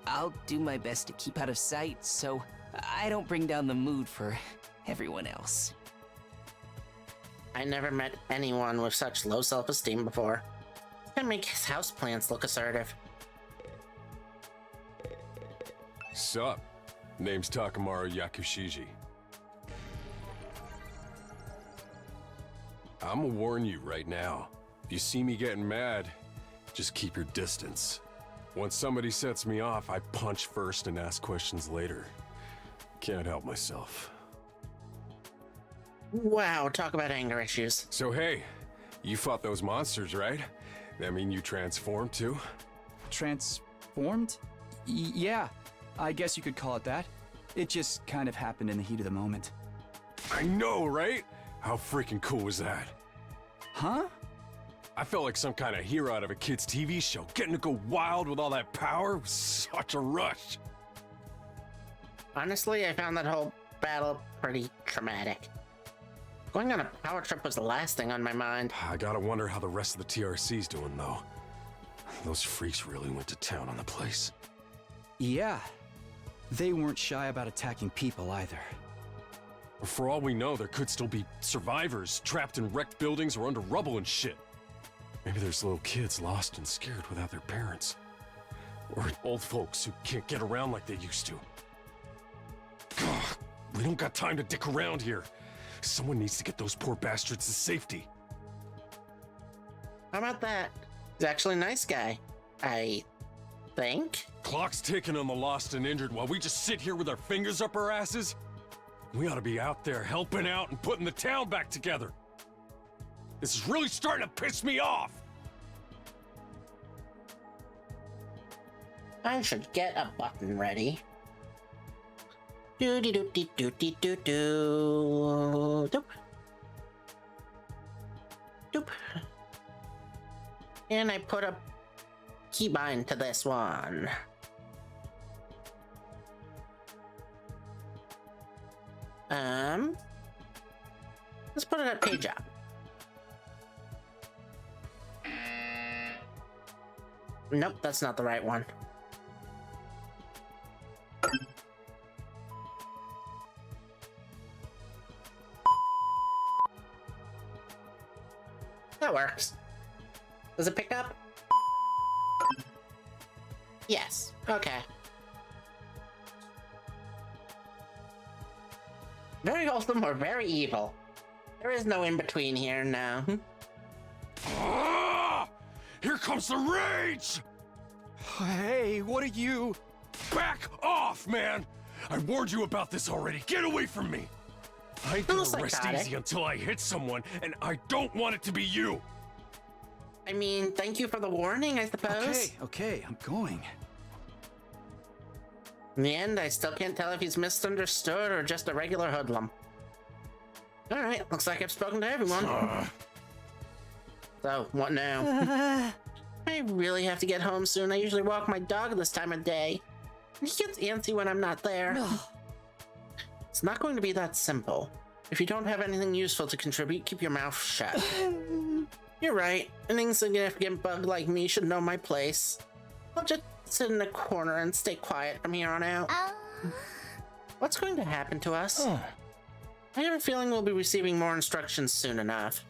I'll do my best to keep out of sight so I don't bring down the mood for everyone else. I never met anyone with such low self-esteem before. Can make his houseplants look assertive. Sup? Name's Takamaru Yakushiji. I'ma warn you right now. If you see me getting mad, just keep your distance. Once somebody sets me off, I punch first and ask questions later. Can't help myself. Wow, talk about anger issues. So hey, you fought those monsters, right? That mean you transformed too? Transformed? Yeah, I guess you could call it that. It just kind of happened in the heat of the moment. I know, right? How freaking cool was that? Huh? I felt like some kind of hero out of a kid's TV show. Getting to go wild with all that power was such a rush. Honestly, I found that whole battle pretty traumatic. Going on a power trip was the last thing on my mind. I gotta wonder how the rest of the TRC's doing, though. Those freaks really went to town on the place. Yeah. They weren't shy about attacking people either. For all we know, there could still be survivors trapped in wrecked buildings or under rubble and shit. Maybe there's little kids lost and scared without their parents. Or old folks who can't get around like they used to. Ugh, we don't got time to dick around here. Someone needs to get those poor bastards to safety. How about that? He's actually a nice guy. I think? Clock's ticking on the lost and injured while we just sit here with our fingers up our asses? We ought to be out there helping out and putting the town back together. This is really starting to piss me off. I should get a button ready. Do-de-do-de-do-de-do-do. Doop. Doop. And I put a keybind to this one. Let's put it at page up. Nope, that's not the right one. That works. Does it pick up? Yes. Okay. Very wholesome or very evil. There is no in-between here now. Here comes the rage! Hey, what are you? Back off, man! I warned you about this already. Get away from me! I ain't gonna rest psychotic. easy until I hit someone, and I don't want it to be you! I mean, thank you for the warning, I suppose. Okay, I'm going. In the end, I still can't tell if he's misunderstood or just a regular hoodlum. Alright, looks like I've spoken to everyone. So, what now? I really have to get home soon. I usually walk my dog this time of day. He gets antsy when I'm not there. It's not going to be that simple. If you don't have anything useful to contribute, keep your mouth shut. You're right. An insignificant bug like me should know my place. I'll just sit in a corner and stay quiet from here on out. What's going to happen to us? I have a feeling we'll be receiving more instructions soon enough.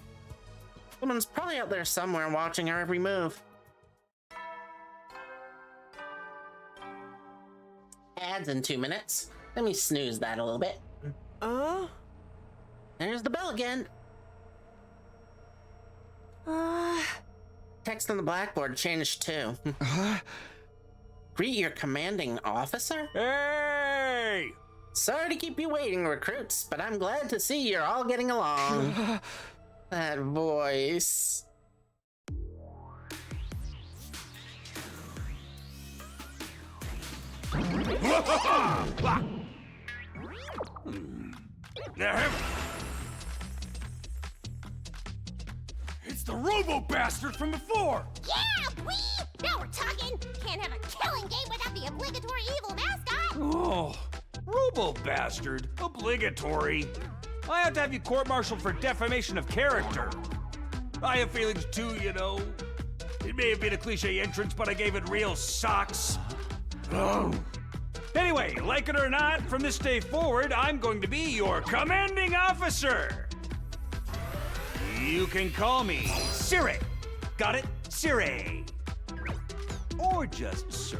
Someone's probably out there somewhere watching our every move. Ads in 2 minutes. Let me snooze that a little bit. There's the bell again. Text on the blackboard changed too. Greet your commanding officer? Hey! Sorry to keep you waiting, recruits, but I'm glad to see you're all getting along. That voice. It's the robo-bastard from before! Yeah, wee! Now we're talking! Can't have a killing game without the obligatory evil mascot! Oh, robo-bastard. Obligatory. I have to have you court-martialed for defamation of character. I have feelings too, you know. It may have been a cliche entrance, but I gave it real socks. Oh. Anyway, like it or not, from this day forward, I'm going to be your commanding officer. You can call me Sire. Got it? Sire. Or just Sir.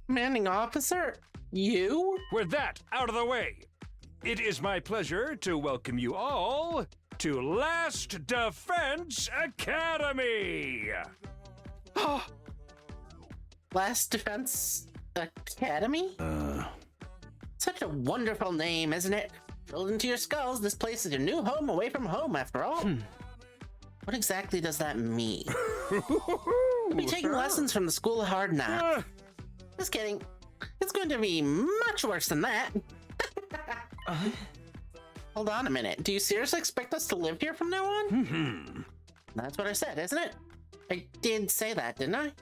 Commanding officer? You? With that out of the way, it is my pleasure to welcome you all to Last Defense Academy. Last Defense Academy? Such a wonderful name, isn't it? Drilled into your skulls, this place is your new home away from home, after all. What exactly does that mean? You'll be taking lessons from the School of Hard Knocks. Just kidding. It's going to be much worse than that. Hold on a minute. Do you seriously expect us to live here from now on? That's what I said, isn't it? I did say that, didn't I?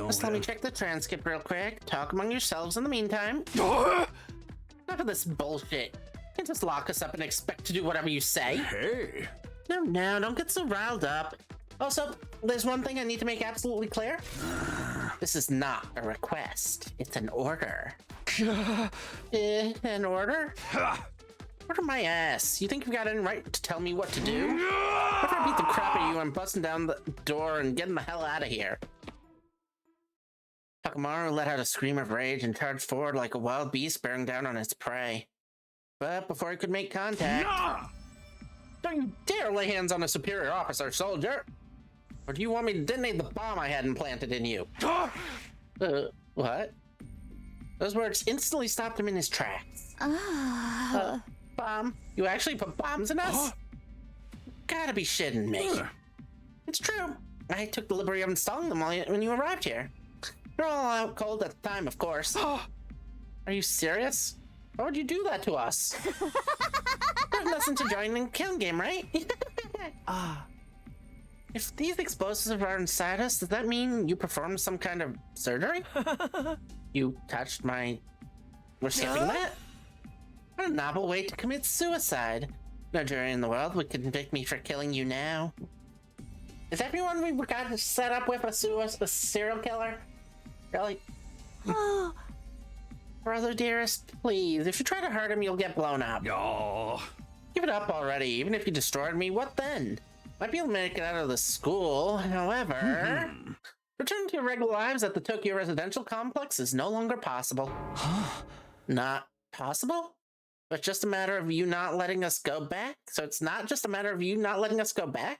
Just let me check the transcript real quick. Talk among yourselves in the meantime. Enough of this bullshit. You can't just lock us up and expect to do whatever you say. Hey. No, don't get so riled up. Also, there's one thing I need to make absolutely clear. This is not a request. It's an order. An order? Order my ass. You think you've got any right to tell me what to do? After I beat the crap out of you, I'm busting down the door and getting the hell out of here. Takamaru let out a scream of rage and charged forward like a wild beast bearing down on its prey. But before he could make contact... Don't you dare lay hands on a superior officer, soldier! Or do you want me to detonate the bomb I had implanted in you? What? Those words instantly stopped him in his tracks. Bomb? You actually put bombs in us? Gotta be shitting me. It's true. I took the liberty of installing them when you arrived here. You're all out cold at the time, of course. Are you serious? Why would you do that to us? There's nothing to join in the killing game, right? If these explosives are inside us, does that mean you performed some kind of surgery? You touched my... We're skipping that? What a novel way to commit suicide. No jury in the world would convict me for killing you now. Is everyone we got set up with a serial killer? Really? Brother dearest, please, if you try to hurt him, you'll get blown up. Oh. Give it up already. Even if you destroyed me, what then? Might be able to make it out of the school, however... Returning to your regular lives at the Tokyo Residential Complex is no longer possible. Not possible? But just a matter of you not letting us go back? So it's not just a matter of you not letting us go back?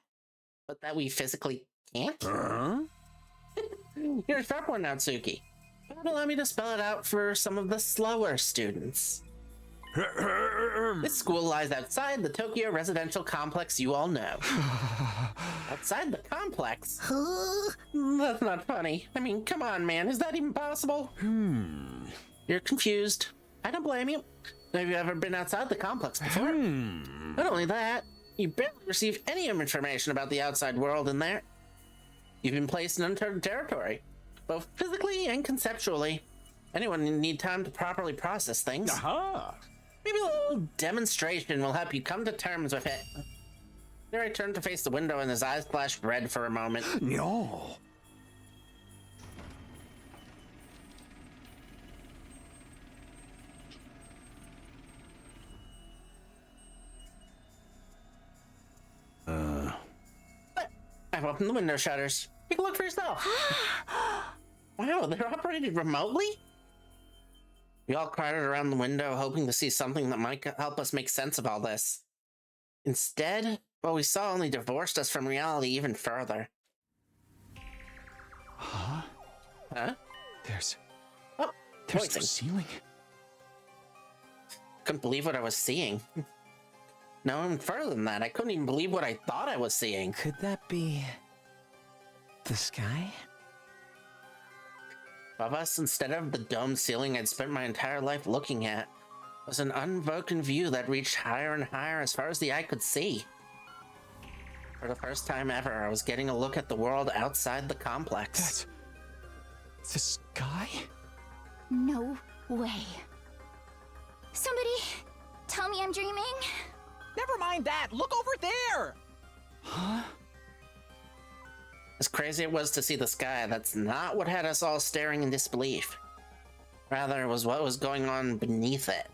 But that we physically can't? You're a sharp one, Natsuki. But allow me to spell it out for some of the slower students. This school lies outside the Tokyo Residential Complex you all know. Outside the complex? That's not funny. I mean, come on, man. Is that even possible? You're confused. I don't blame you. Have you ever been outside the complex before? Not only that, you barely received any information about the outside world in there. You've been placed in uncharted territory, both physically and conceptually. Anyone need time to properly process things. Maybe a little demonstration will help you come to terms with it. There, I turned to face the window and his eyes flashed red for a moment. No. I've opened the window shutters. Take a look for yourself. Wow, they're operated remotely? We all crowded around the window, hoping to see something that might help us make sense of all this. Instead, what we saw only divorced us from reality even further. Huh? There's voicing. no ceiling. Couldn't believe what I was seeing. No, even further than that, I couldn't even believe what I thought I was seeing. Could that be... the sky? Above us, instead of the domed ceiling I'd spent my entire life looking at, was an unbroken view that reached higher and higher as far as the eye could see. For the first time ever, I was getting a look at the world outside the complex. That's... the sky? No way. Somebody tell me I'm dreaming? Never mind that! Look over there! Huh? As crazy it was to see the sky, that's not what had us all staring in disbelief. Rather, it was what was going on beneath it.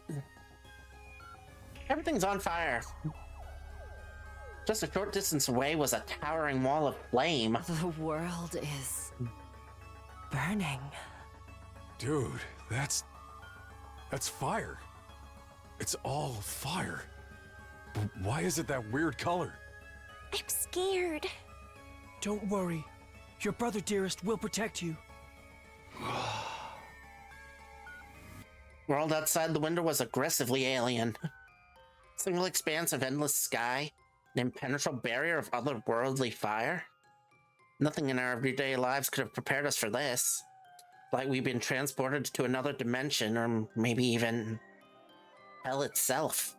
Everything's on fire. Just a short distance away was a towering wall of flame. The world is burning. Dude, that's fire. It's all fire. But why is it that weird color? I'm scared. Don't worry. Your brother dearest will protect you. World outside the window was aggressively alien. Single expanse of endless sky, an impenetrable barrier of otherworldly fire. Nothing in our everyday lives could have prepared us for this. Like we've been transported to another dimension, or maybe even hell itself.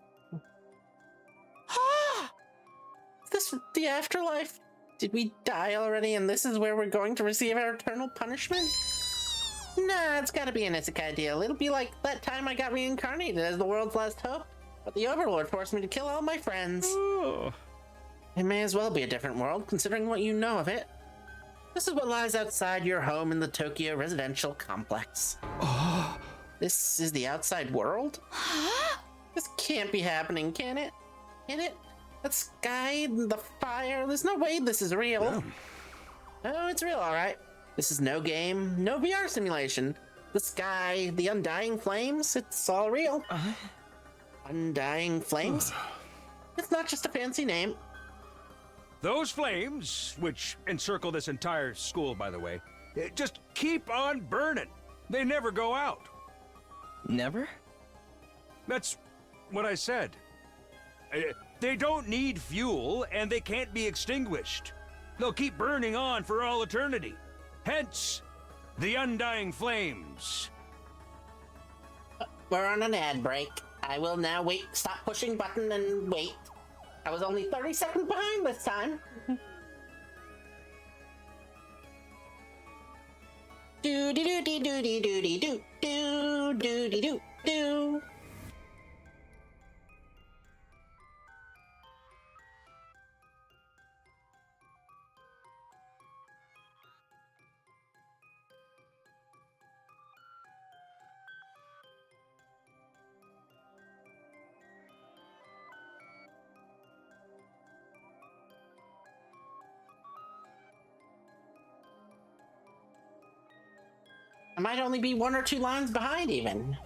Is this the afterlife? Did we die already and this is where we're going to receive our eternal punishment? Nah, it's gotta be an isekai deal. It'll be like that time I got reincarnated as the world's last hope, but the Overlord forced me to kill all my friends. It may as well be a different world, considering what you know of it. This is what lies outside your home in the Tokyo Residential Complex. This is the outside world? This can't be happening, can it? Can it? That sky, the fire, there's no way this is real. No, it's real, alright. This is no game, no VR simulation. The sky, the undying flames, it's all real. Undying flames? It's not just a fancy name. Those flames, which encircle this entire school, by the way, just keep on burning. They never go out. Never? That's what I said. They don't need fuel, and they can't be extinguished. They'll keep burning on for all eternity. Hence, the undying flames. We're on an ad break. I will now wait. Stop pushing button and wait. I was only 30 seconds behind this time. Do dee doo dee doo dee doo dee doo doo doo dee doo doo. I might only be 1 or 2 lines behind, even.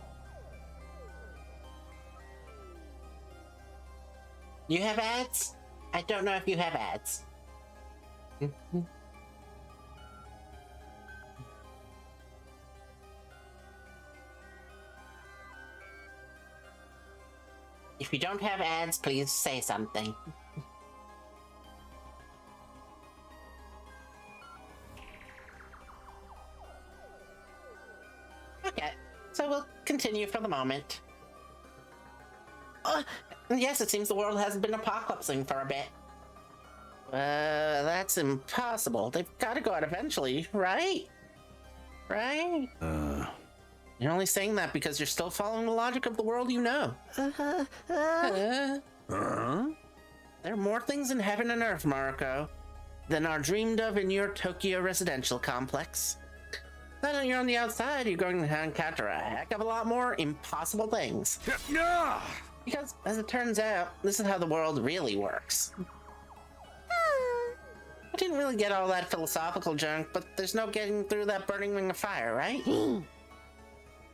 You have ads? I don't know if you have ads. If you don't have ads, please say something. Okay, so we'll continue for the moment. Yes, it seems the world hasn't been apocalypsing for a bit. That's impossible. They've got to go out eventually, right? Right? You're only saying that because you're still following the logic of the world you know. There are more things in heaven and earth, Mariko, than are dreamed of in your Tokyo residential complex. Now that you're on the outside, you're going to encounter a heck of a lot more impossible things. Because, as it turns out, this is how the world really works. I didn't really get all that philosophical junk, but there's no getting through that burning ring of fire, right? And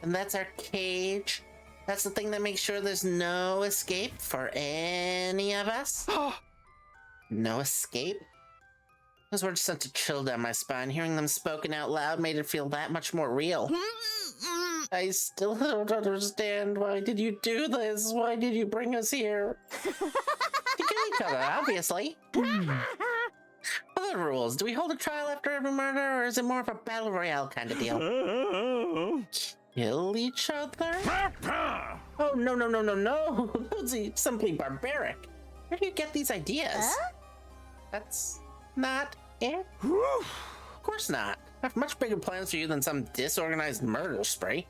that's our cage. That's the thing that makes sure there's no escape for any of us. No escape? Those words sent a chill down my spine. Hearing them spoken out loud made it feel that much more real. I still don't understand. Why did you do this? Why did you bring us here? To kill each other, obviously. What are the rules? Do we hold a trial after every murder, or is it more of a battle royale kind of deal? Kill each other? Oh, no. Those are simply barbaric. Where do you get these ideas? That's not it. Of course not. I have much bigger plans for you than some disorganized murder spree.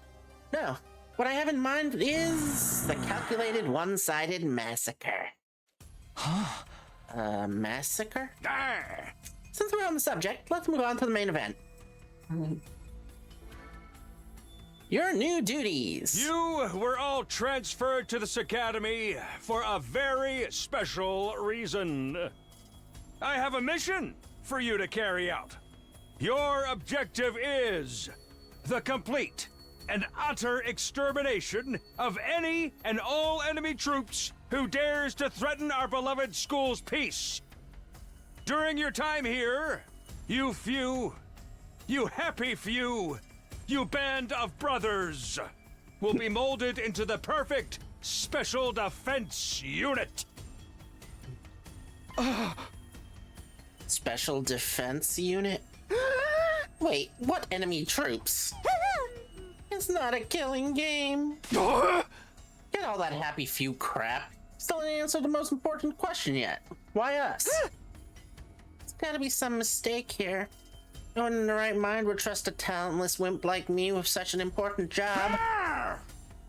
No, what I have in mind is the calculated one-sided massacre. Massacre? Since we're on the subject, let's move on to the main event. Your new duties. You were all transferred to this academy for a very special reason. I have a mission for you to carry out. Your objective is the complete and utter extermination of any and all enemy troops who dares to threaten our beloved school's peace. During your time here, you happy few, you band of brothers, will be molded into the perfect special defense unit. Special defense unit? Wait, what enemy troops? It's not a killing game. Get all that happy few crap. Still didn't answer the most important question yet. Why us? There's gotta be some mistake here. No one in the right mind would trust a talentless wimp like me with such an important job.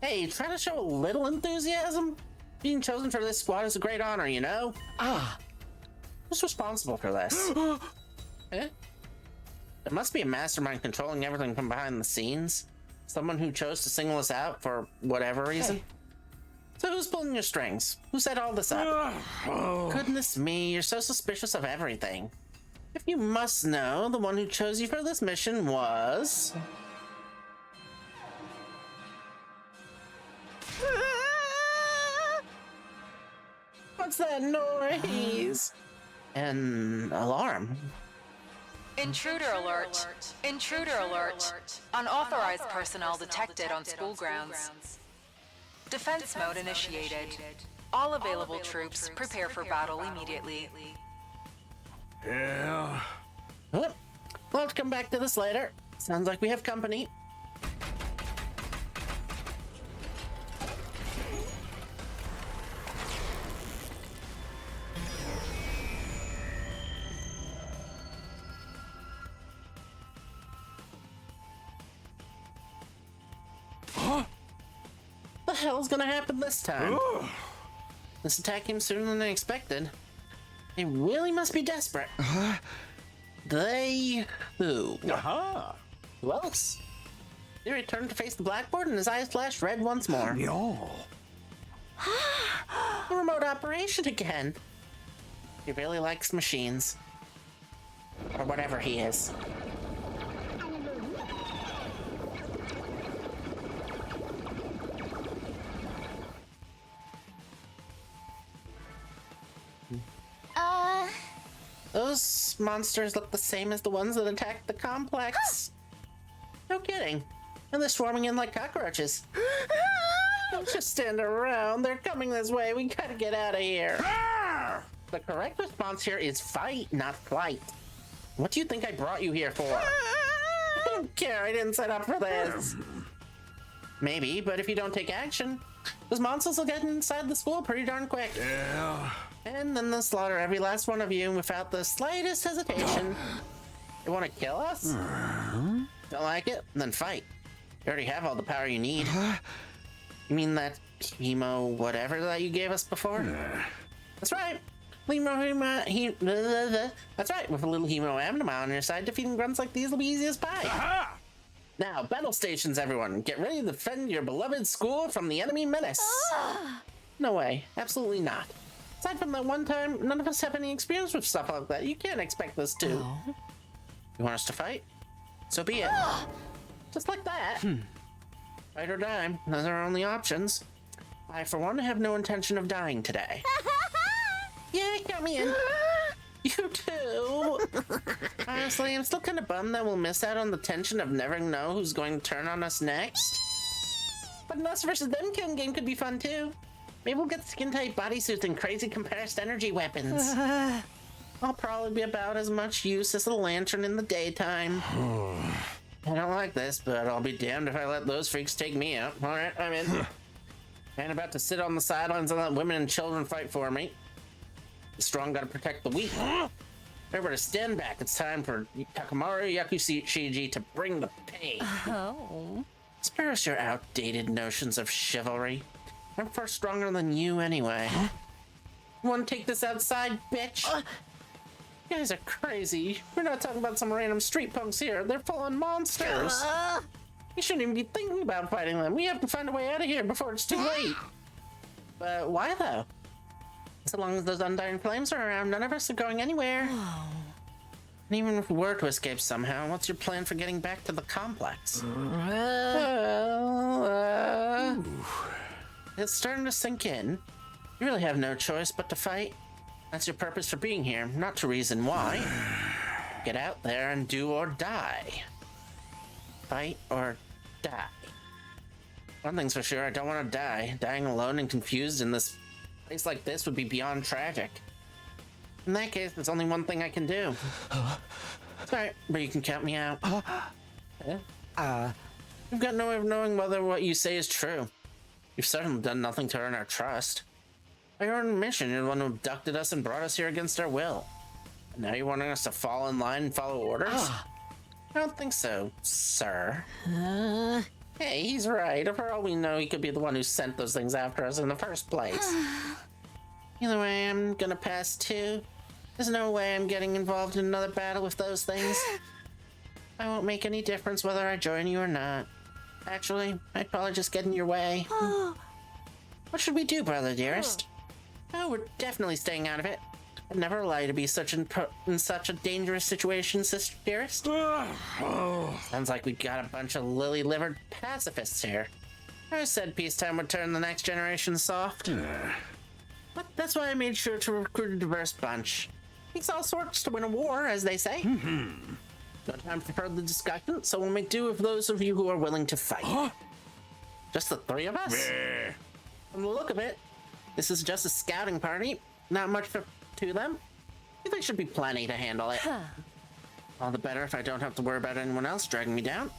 Hey, try to show a little enthusiasm? Being chosen for this squad is a great honor, you know? Who's responsible for this? Eh? There must be a mastermind controlling everything from behind the scenes. Someone who chose to single us out for whatever reason. Hey. So who's pulling your strings? Who set all this up? Goodness me, you're so suspicious of everything. If you must know, the one who chose you for this mission was... What's that noise? An alarm. Intruder alert. Intruder alert. Unauthorized personnel detected on school grounds. Defense mode initiated. All available troops prepare for battle immediately. Yeah. Well, we'll come back to this later. Sounds like we have company. hell's gonna happen this time? This attack came sooner than I expected. They really must be desperate. They who? Who else? He returned to face the blackboard and his eyes flashed red once more. No. The remote operation again. He really likes machines. Or whatever he is. Those monsters look the same as the ones that attacked the complex. No kidding. And they're swarming in like cockroaches. Don't just stand around. They're coming this way. We gotta get out of here. The correct response here is fight, not flight. What do you think I brought you here for? I don't care. I didn't set up for this. Maybe, but if you don't take action, those monsters will get inside the school pretty darn quick. Yeah. And then they'll slaughter every last one of you without the slightest hesitation. You want to kill us? Don't like it? Then fight. You already have all the power you need. You mean that hemo whatever that you gave us before? That's right. That's right. With a little hemo amnema on your side, defeating grunts like these will be easy as pie. Now, battle stations, everyone. Get ready to defend your beloved school from the enemy menace. No way. Absolutely not. Aside from that one time, none of us have any experience with stuff like that. You can't expect us to. You want us to fight? So be it. Just like that. Fight or die. Those are our only options. I, for one, have no intention of dying today. Yeah, count me in. You too. Honestly, I'm still kind of bummed that we'll miss out on the tension of never know who's going to turn on us next. But an us versus them killing game could be fun too. Maybe we'll get skin-tight bodysuits and crazy compressed energy weapons. I'll probably be about as much use as a lantern in the daytime. I don't like this, but I'll be damned if I let those freaks take me out. Alright, I'm in. I'm about to sit on the sidelines and let women and children fight for me. The strong gotta protect the weak. Everybody stand back. It's time for Takamaru Yakushiji to bring the pain. Spare us your outdated notions of chivalry. I'm far stronger than you anyway. You want to take this outside, bitch? You guys are crazy. We're not talking about some random street punks here. They're full-on monsters. You shouldn't even be thinking about fighting them. We have to find a way out of here before it's too late. But why though? So long as those undying flames are around, none of us are going anywhere. And even if we were to escape somehow, what's your plan for getting back to the complex? It's starting to sink in. You really have no choice but to fight. That's your purpose for being here, not to reason why. Get out there and do or die. Fight or die. One thing's for sure, I don't want to die. Dying alone and confused in this place like this would be beyond tragic. In that case, there's only one thing I can do. Sorry, but you can count me out. You've got no way of knowing whether what you say is true. You've certainly done nothing to earn our trust. By your own admission, you're the one who abducted us and brought us here against our will. And now you're wanting us to fall in line and follow orders? I don't think so, sir. Hey, he's right. For all we know, he could be the one who sent those things after us in the first place. Either way, I'm gonna pass too. There's no way I'm getting involved in another battle with those things. I won't make any difference whether I join you or not. Actually, I'd probably just get in your way. What should we do, brother dearest? Oh, we're definitely staying out of it. I'd never allow you to be in such a dangerous situation, sister dearest. Sounds like we got a bunch of lily-livered pacifists here. I said peacetime would turn the next generation soft. But that's why I made sure to recruit a diverse bunch. Takes all sorts to win a war, as they say. No time for further discussion, so we'll make do with those of you who are willing to fight. Just the three of us? From the look of it, this is just a scouting party. Not much to them. I think should be plenty to handle it. All the better if I don't have to worry about anyone else dragging me down.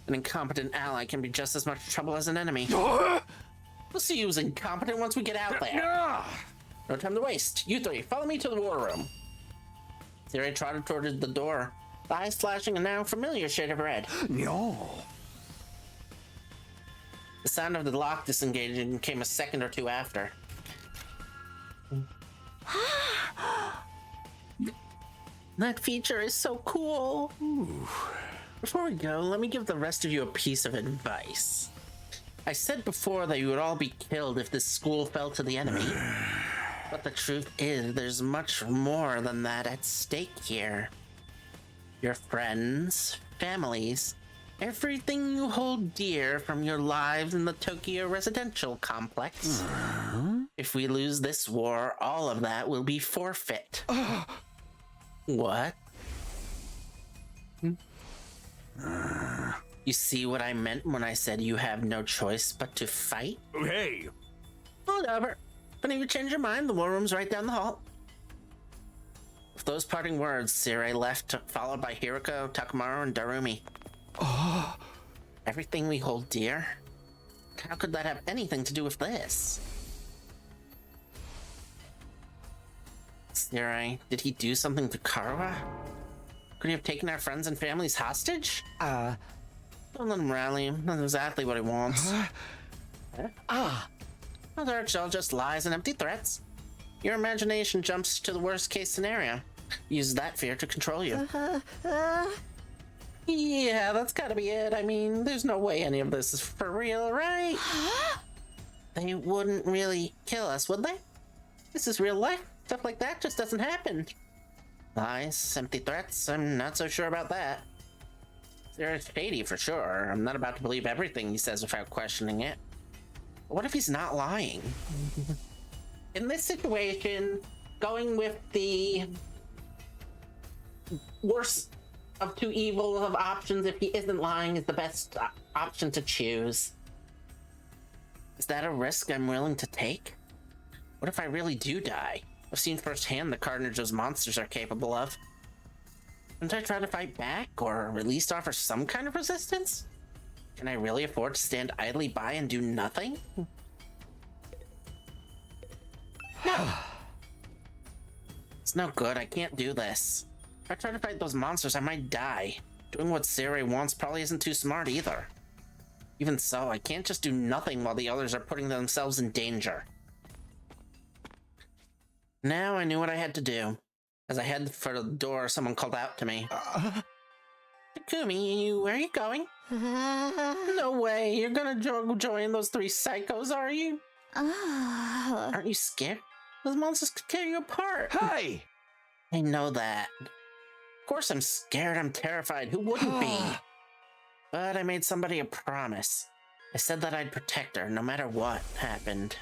An incompetent ally can be just as much trouble as an enemy. We'll see who's incompetent once we get out there. No time to waste. You three, follow me to the war room. Theory trotted toward the door, the eyes flashing a now familiar shade of red. No. The sound of the lock disengaging came a second or two after. That feature is so cool. Ooh. Before we go, let me give the rest of you a piece of advice. I said before that you would all be killed if this school fell to the enemy. But the truth is, there's much more than that at stake here. Your friends, families, everything you hold dear from your lives in the Tokyo residential complex. If we lose this war, all of that will be forfeit. What? You see what I meant when I said you have no choice but to fight? Hey! Whatever. If any of you change your mind, the war room's right down the hall. With those parting words, Sirei left, followed by Hiroko, Takamaru, and Darumi. Everything we hold dear? How could that have anything to do with this? Sirei, did he do something to Karuha? Could he have taken our friends and families hostage? Don't let him rally him. That's exactly what he wants. Those are all just lies and empty threats. Your imagination jumps to the worst case scenario. Use that fear to control you. Yeah, that's gotta be it. I mean, there's no way any of this is for real, right? They wouldn't really kill us, would they? This is real life. Stuff like that just doesn't happen. Lies, empty threats, I'm not so sure about that. There's shady for sure. I'm not about to believe everything he says without questioning it. But what if he's not lying? In this situation, going with the worst of two evil of options, if he isn't lying, is the best option to choose. Is that a risk I'm willing to take? What if I really do die? I've seen firsthand the carnage those monsters are capable of. Shouldn't I try to fight back, or at least offer some kind of resistance? Can I really afford to stand idly by and do nothing? No! It's no good, I can't do this. If I try to fight those monsters, I might die. Doing what Sirei wants probably isn't too smart either. Even so, I can't just do nothing while the others are putting themselves in danger. Now I knew what I had to do. As I headed for the door, someone called out to me. Takumi, where are you going? No way, you're gonna join those three psychos, are you? Aren't you scared? Those monsters could tear you apart. Hey! I know that. Of course I'm scared, I'm terrified. Who wouldn't be? But I made somebody a promise. I said that I'd protect her, no matter what happened.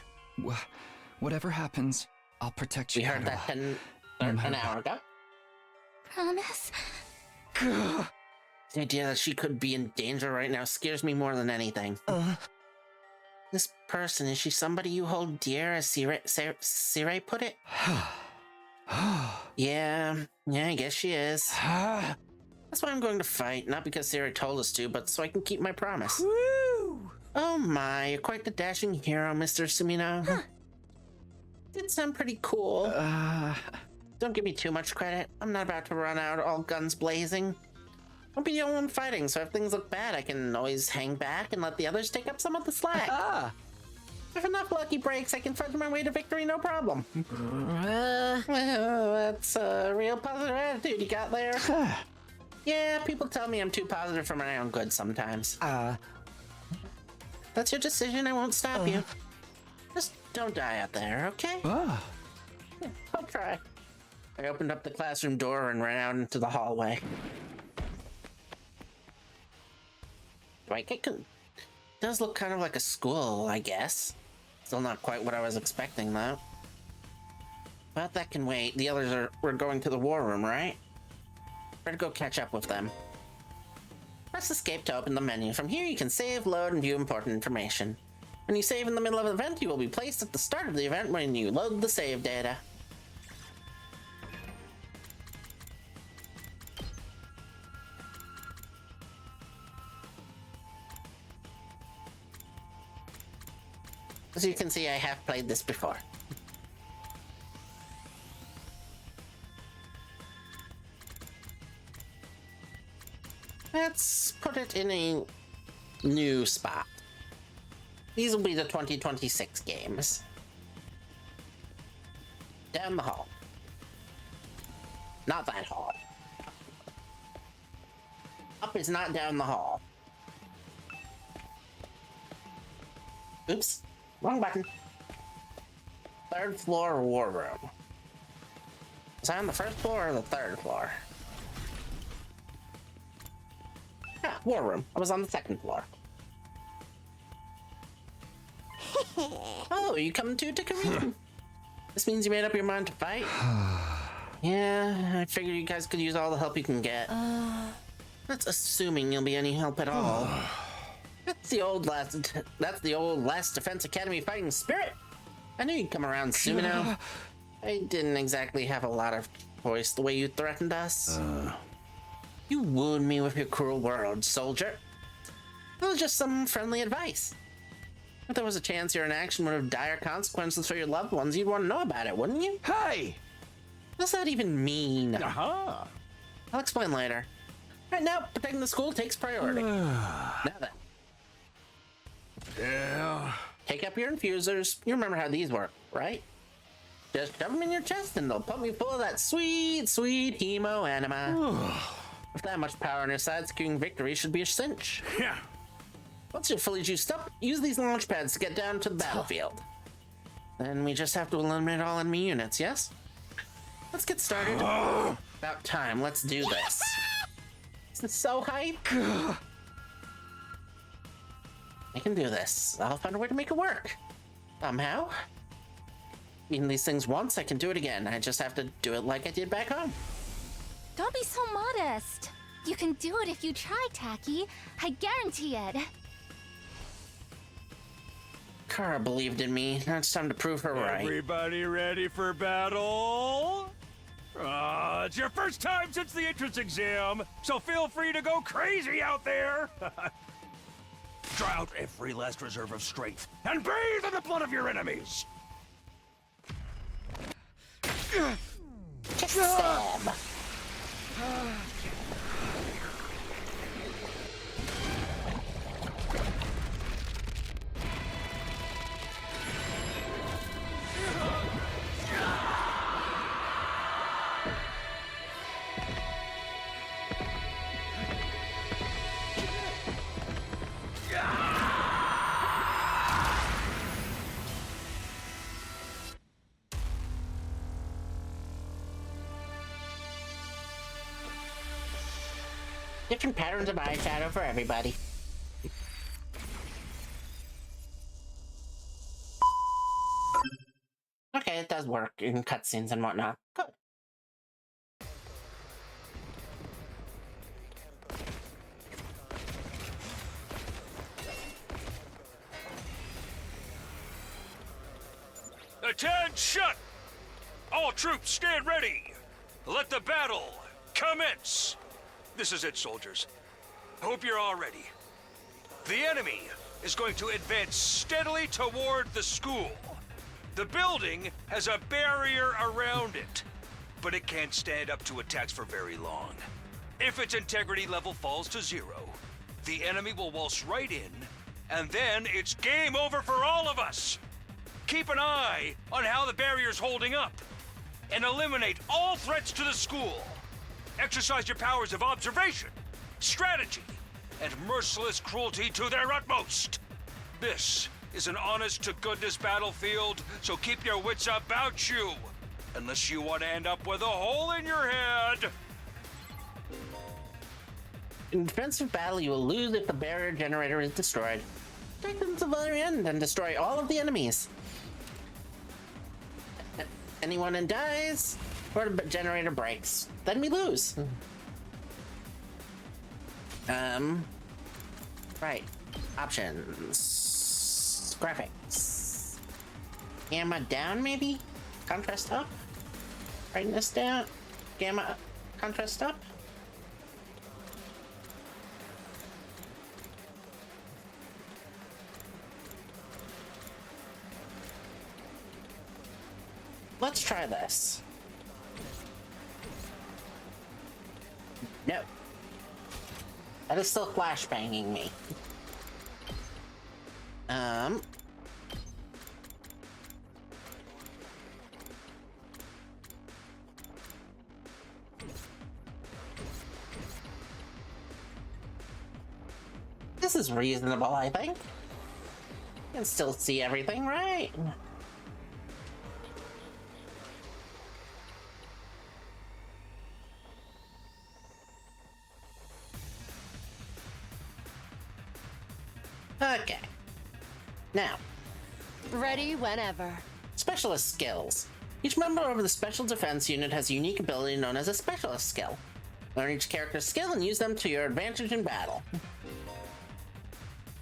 Whatever happens, I'll protect you. We heard that an hour ago. Promise? The idea that she could be in danger right now scares me more than anything. This person, is she somebody you hold dear, as Sirei put it? Yeah, I guess she is. That's why I'm going to fight, not because Sirei told us to, but so I can keep my promise. Woo! Oh my, you're quite the dashing hero, Mr. Sumino. Did sound pretty cool. Don't give me too much credit. I'm not about to run out all guns blazing. I'll be the only one fighting, so if things look bad, I can always hang back and let the others take up some of the slack. If enough lucky breaks, I can fudge my way to victory, no problem. That's a real positive attitude you got there. Yeah, people tell me I'm too positive for my own good sometimes. That's your decision, I won't stop you. Just don't die out there, okay? Yeah, I'll try. I opened up the classroom door and ran out into the hallway. It does look kind of like a school, I guess. Still not quite what I was expecting, though. But that can wait. The others we're going to the war room, right? Better go catch up with them. Press escape to open the menu. From here, you can save, load, and view important information. When you save in the middle of an event, you will be placed at the start of the event when you load the save data. As you can see, I have played this before. Let's put it in a new spot. These will be the 2026 games. Down the hall. Not that hall. Up is not down the hall. Oops. Wrong button. 3rd floor war room. Was I on the 1st floor or the 3rd floor? Ah, war room. I was on the 2nd floor. Oh, you come to Kareem? This means you made up your mind to fight? Yeah, I figured you guys could use all the help you can get. That's assuming you'll be any help at all. That's the old Last Defense Academy fighting spirit. I knew you'd come around soon enough. I didn't exactly have a lot of choice the way you threatened us. You wooed me with your cruel words, soldier. It was just some friendly advice. If there was a chance your inaction would have dire consequences for your loved ones, you'd want to know about it, wouldn't you? Hey! What's that even mean? Uh-huh. I'll explain later. Right now, protecting the school takes priority. Now then. Yeah. Take up your infusers. You remember how these work, right? Just shove them in your chest and they'll pump you full of that sweet, sweet hemo anima. With that much power on your side, securing victory should be a cinch. Yeah. Once you're fully juiced up, use these launch pads to get down to the battlefield. Then we just have to eliminate all enemy units, yes? Let's get started. About time, let's do this. This is so hype. I can do this. I'll find a way to make it work. Somehow. Beating these things once, I can do it again. I just have to do it like I did back home. Don't be so modest. You can do it if you try, Tacky. I guarantee it. Kara believed in me. Now it's time to prove her right. Everybody ready for battle? It's your first time since the entrance exam, so feel free to go crazy out there. Draw out every last reserve of strength and bathe in the blood of your enemies. Just stab. Different patterns of eyeshadow for everybody. Okay, it does work in cutscenes and whatnot. Good. Attention! All troops stand ready. Let the battle commence. This is it, soldiers. Hope you're all ready. The enemy is going to advance steadily toward the school. The building has a barrier around it, but it can't stand up to attacks for very long. If its integrity level falls to 0, the enemy will waltz right in, and then it's game over for all of us. Keep an eye on how the barrier's holding up, and eliminate all threats to the school. Exercise your powers of observation, strategy, and merciless cruelty to their utmost. This is an honest-to-goodness battlefield, so keep your wits about you, unless you want to end up with a hole in your head. In defensive battle, you will lose if the barrier generator is destroyed. Take them to the very end and destroy all of the enemies. Anyone that dies, or the generator breaks, then we lose. Right. Options. Graphics. Gamma down, maybe? Contrast up? Brightness down? Gamma contrast up? Let's try this. No. That is still flashbanging me. This is reasonable, I think. You can still see everything, right? Okay. Now, Ready whenever. specialist skills. Each member of the Special Defense Unit has a unique ability known as a specialist skill. Learn each character's skill and use them to your advantage in battle.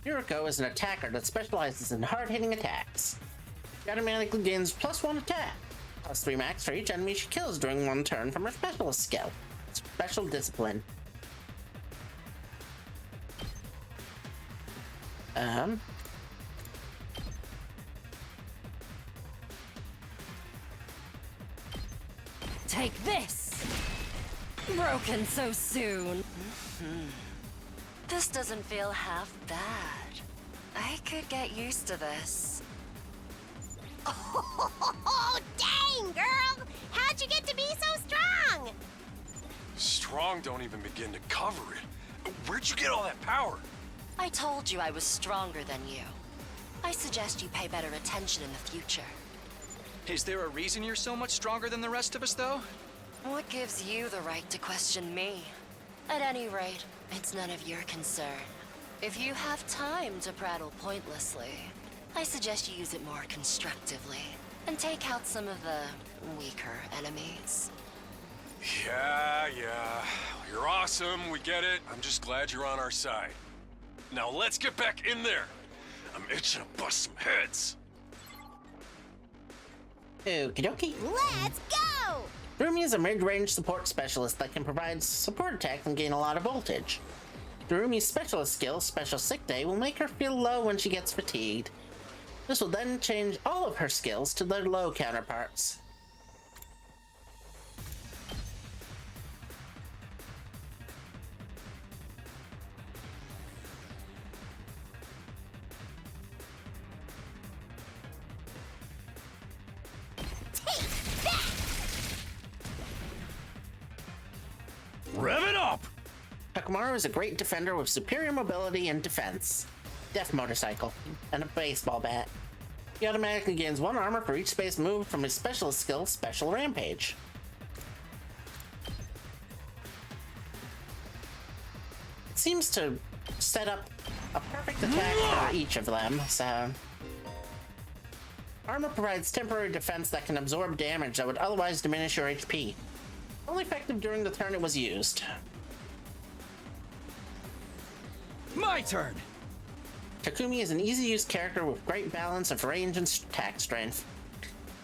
Yuriko is an attacker that specializes in hard-hitting attacks. She automatically gains +1 attack, +3 max for each enemy she kills during one turn from her specialist skill. Special discipline. Take this! Broken so soon. This doesn't feel half bad. I could get used to this. Oh, dang, girl! How'd you get to be so strong? Strong don't even begin to cover it. Where'd you get all that power? I told you I was stronger than you. I suggest you pay better attention in the future. Is there a reason you're so much stronger than the rest of us, though? What gives you the right to question me? At any rate, it's none of your concern. If you have time to prattle pointlessly, I suggest you use it more constructively and take out some of the weaker enemies. Yeah. You're awesome, we get it. I'm just glad you're on our side. Now let's get back in there. I'm itching to bust some heads. Okie dokie. Let's go! Darumi is a mid-range support specialist that can provide support attacks and gain a lot of voltage. Darumi's specialist skill, Special Sick Day, will make her feel low when she gets fatigued. This will then change all of her skills to their low counterparts. Rev it up! Takumaru is a great defender with superior mobility and defense, Def Motorcycle, and a baseball bat. He automatically gains 1 armor for each space moved from his specialist skill, Special Rampage. It seems to set up a perfect attack for each of them, so... Armor provides temporary defense that can absorb damage that would otherwise diminish your HP. Only effective during the turn it was used. My turn! Takumi is an easy-use character with great balance of range and attack strength.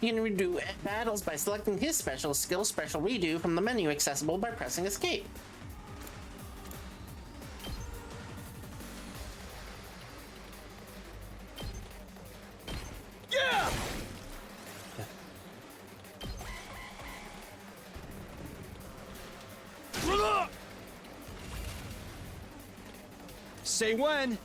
He can redo battles by selecting his special skill, Special Redo, from the menu accessible by pressing Escape. Yeah! Say when!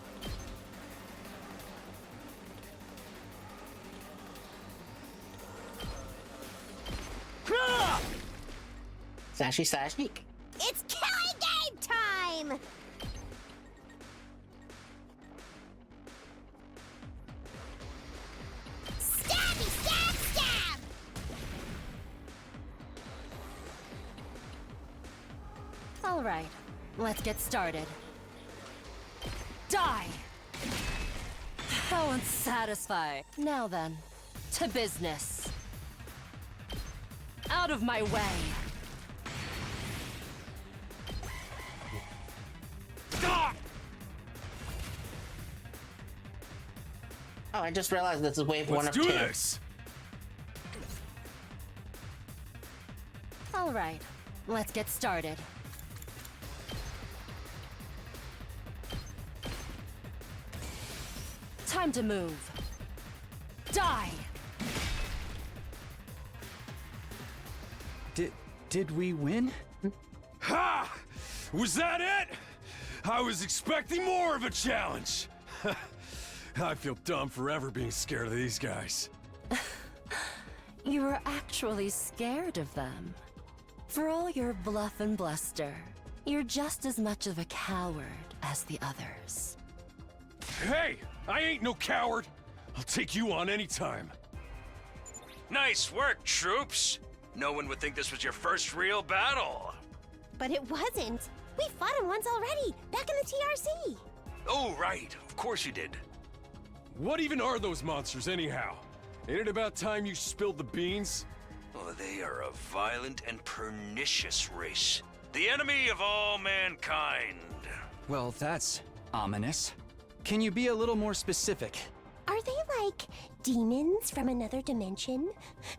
Sashi. It's killing game time! Stabby, stab! All right, let's get started. Die! How unsatisfying. Now then, to business. Out of my way. Oh, I just realized this is wave 1 of 2. Let's do this! All right, let's get started. Time to move. Die! Did we win? Ha! Was that it? I was expecting more of a challenge. I feel dumb forever being scared of these guys. You were actually scared of them. For all your bluff and bluster, you're just as much of a coward as the others. Hey! I ain't no coward! I'll take you on anytime. Nice work, troops! No one would think this was your first real battle. But it wasn't. We fought him once already, back in the TRC. Oh, right. Of course you did. What even are those monsters, anyhow? Ain't it about time you spilled the beans? Oh, they are a violent and pernicious race. The enemy of all mankind. Well, that's ominous. Can you be a little more specific? Are they like demons from another dimension?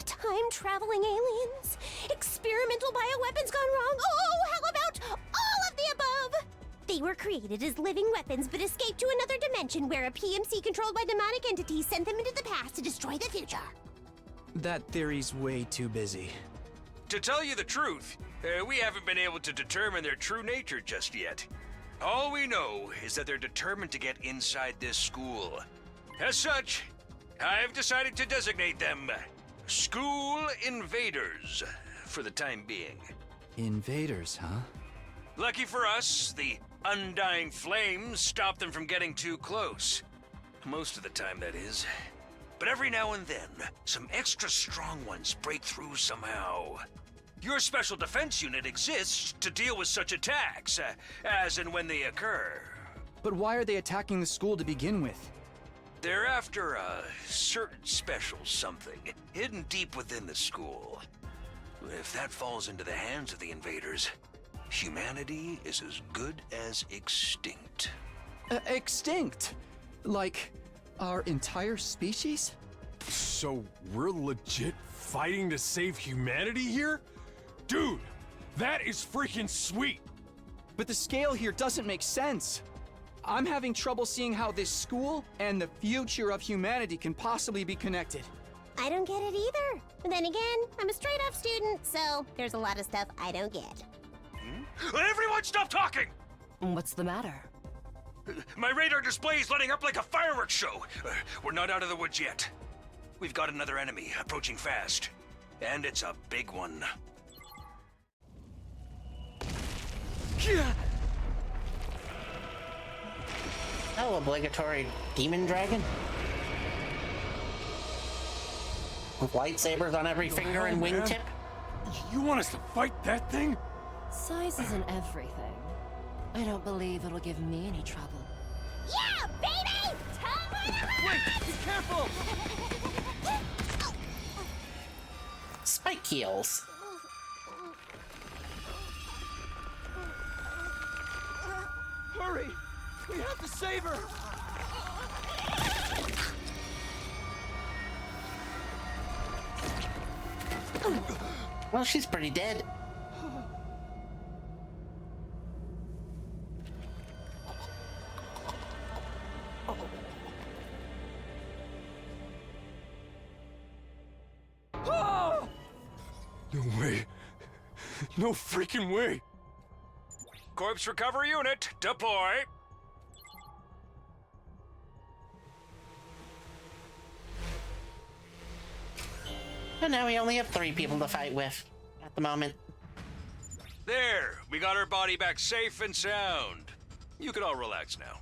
Time-traveling aliens? Experimental bioweapons gone wrong? Oh, how about all of the above? They were created as living weapons but escaped to another dimension where a PMC controlled by demonic entities sent them into the past to destroy the future. That theory's way too busy. To tell you the truth, we haven't been able to determine their true nature just yet. All we know is that they're determined to get inside this school. As such, I've decided to designate them School Invaders for the time being. Invaders, huh? Lucky for us, the undying flames stop them from getting too close. Most of the time, that is. But every now and then, some extra strong ones break through somehow. Your special defense unit exists to deal with such attacks, as and when they occur. But why are they attacking the school to begin with? They're after a certain special something, hidden deep within the school. If that falls into the hands of the invaders, humanity is as good as extinct. Extinct? Like, our entire species? So we're legit fighting to save humanity here? Dude, that is freaking sweet! But the scale here doesn't make sense. I'm having trouble seeing how this school and the future of humanity can possibly be connected. I don't get it either. And then again, I'm a straight-up student, so there's a lot of stuff I don't get. Everyone stop talking! What's the matter? My radar display is lighting up like a fireworks show. We're not out of the woods yet. We've got another enemy approaching fast. And it's a big one. Oh, obligatory demon dragon? With lightsabers on every finger and wingtip? You want us to fight that thing? Size isn't everything. I don't believe it'll give me any trouble. Yeah, baby! Wait! Be careful! Spike heels. Hurry! We have to save her! Well, she's pretty dead. No way. No freaking way. Corpse recovery unit, deploy. And now we only have 3 people to fight with at the moment. There, we got her body back safe and sound. You can all relax now.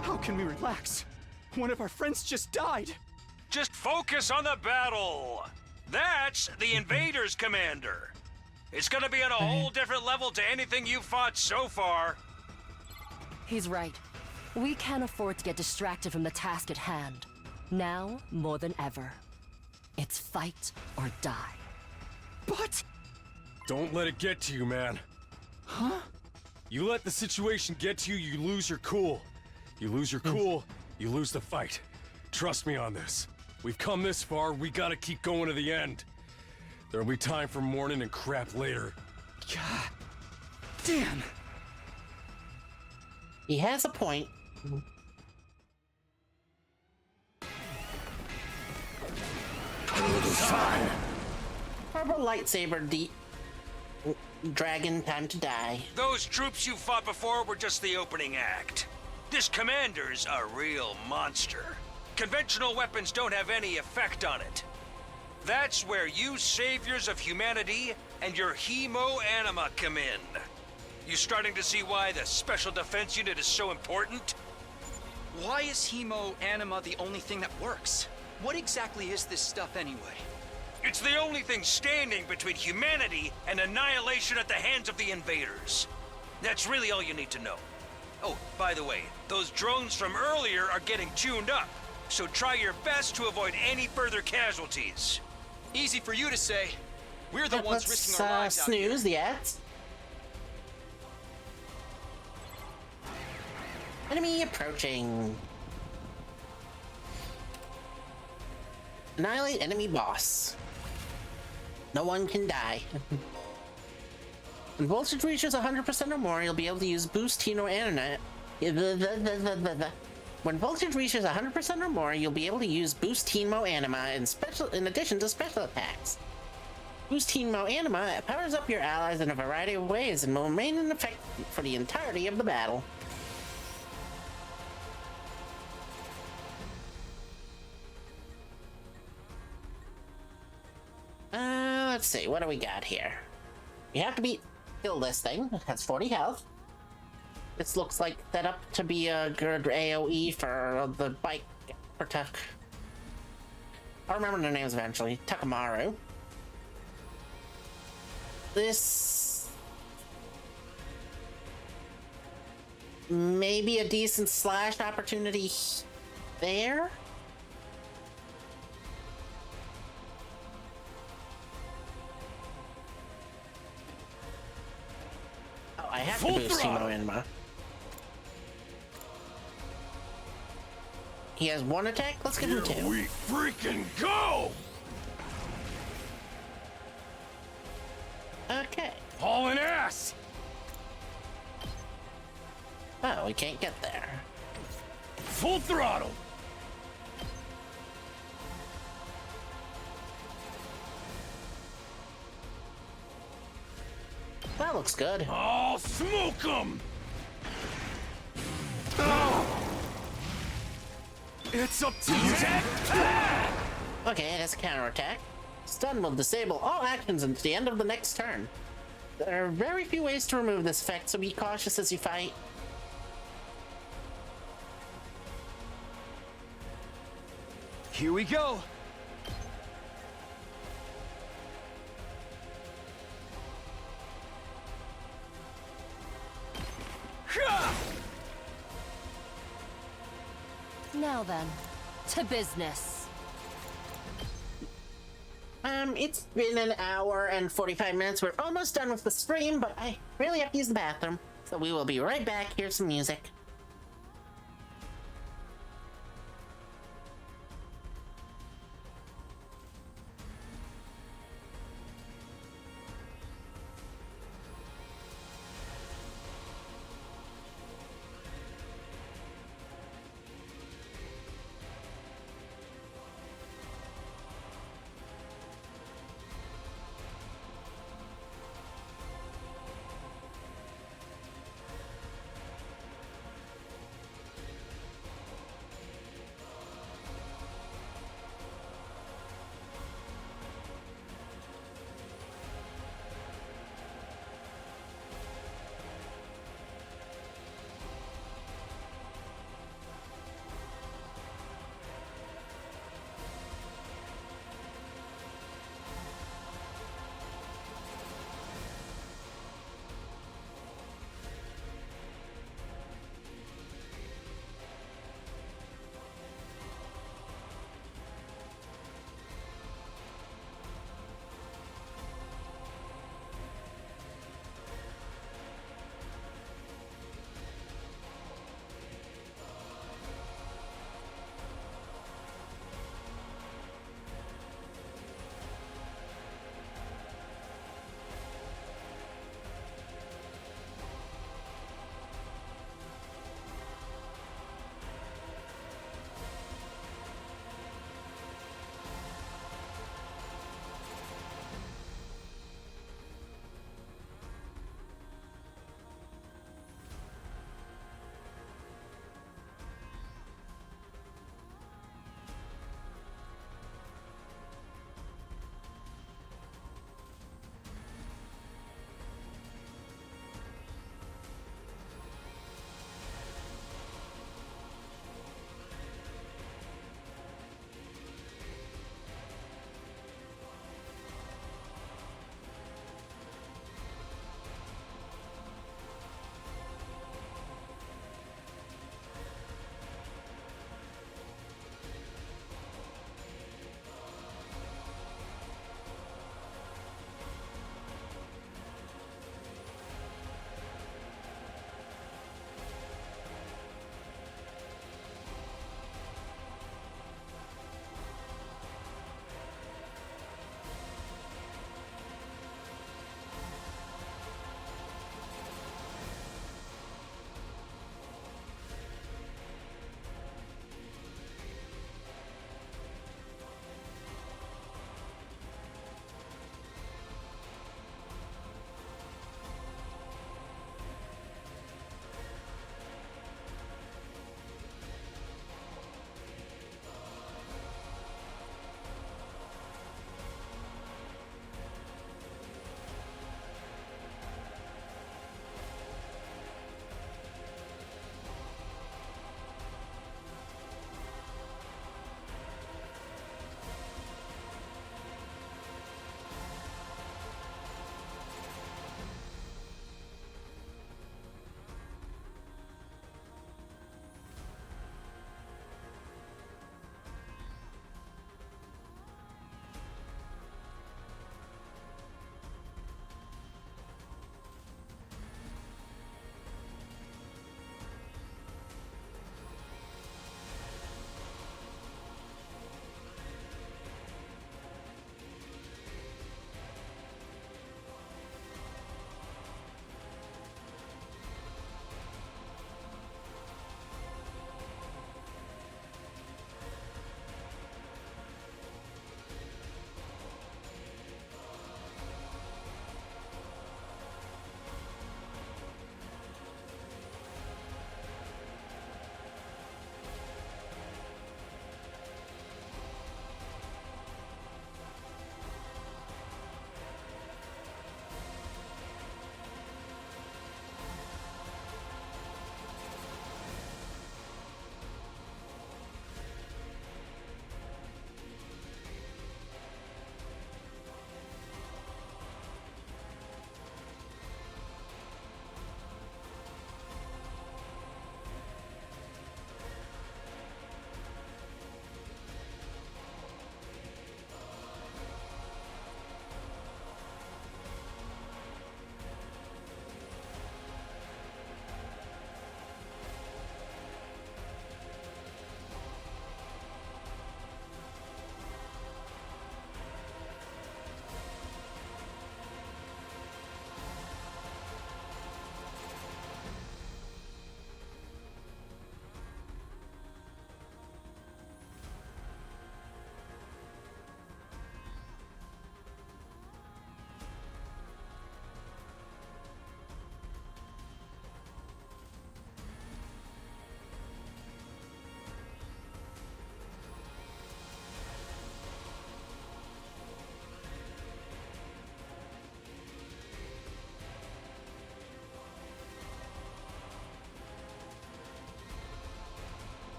How can we relax? One of our friends just died. Just focus on the battle. That's the Invaders Commander. It's gonna be at a whole different level to anything you've fought so far. He's right. We can't afford to get distracted from the task at hand. Now, more than ever. It's fight or die. But... Don't let it get to you, man. Huh? You let the situation get to you, you lose your cool. You lose your cool, you lose the fight. Trust me on this. We've come this far, we gotta keep going to the end. There'll be time for mourning and crap later. God damn. He has a point. Fine. Purple lightsaber dragon, time to die. Those troops you fought before were just the opening act. This commander's a real monster. conventional weapons don't have any effect on it. That's where you saviors of humanity and your hemo-anima come in. You starting to see why the Special Defense Unit is so important? Why is hemo-anima the only thing that works? What exactly is this stuff anyway? It's the only thing standing between humanity and annihilation at the hands of the invaders. That's really all you need to know. Oh, by the way, those drones from earlier are getting tuned up, so try your best to avoid any further casualties. Easy for you to say. We're the ones risking our lives out here. Snooze the ads. Enemy approaching. Annihilate enemy boss. No one can die. When voltage reaches 100% or more, you'll be able to use Boost hemo-anima. When voltage reaches 100% or more, you'll be able to use Boost hemo-anima in addition to special attacks. Boost hemo-anima powers up your allies in a variety of ways and will remain in effect for the entirety of the battle. Let's see, what do we got here? You have to kill this thing. It has 40 health. This looks like set up to be a good AoE for the bike for Tuck. I'll remember their names eventually. Takamaru. This maybe a decent slash opportunity there. Oh, I have to boost hemo-anima. He has one attack. Let's give him two. Here we freaking go! Okay. Hauling ass! Oh, we can't get there. Full throttle! That looks good. I'll smoke 'em! It's up to you! Okay, it has a counterattack. Stun will disable all actions until the end of the next turn. There are very few ways to remove this effect, so be cautious as you fight. Here we go. Now then, to business. It's been an hour and 45 minutes. We're almost done with the stream, but I really have to use the bathroom. So we will be right back. Here's some music.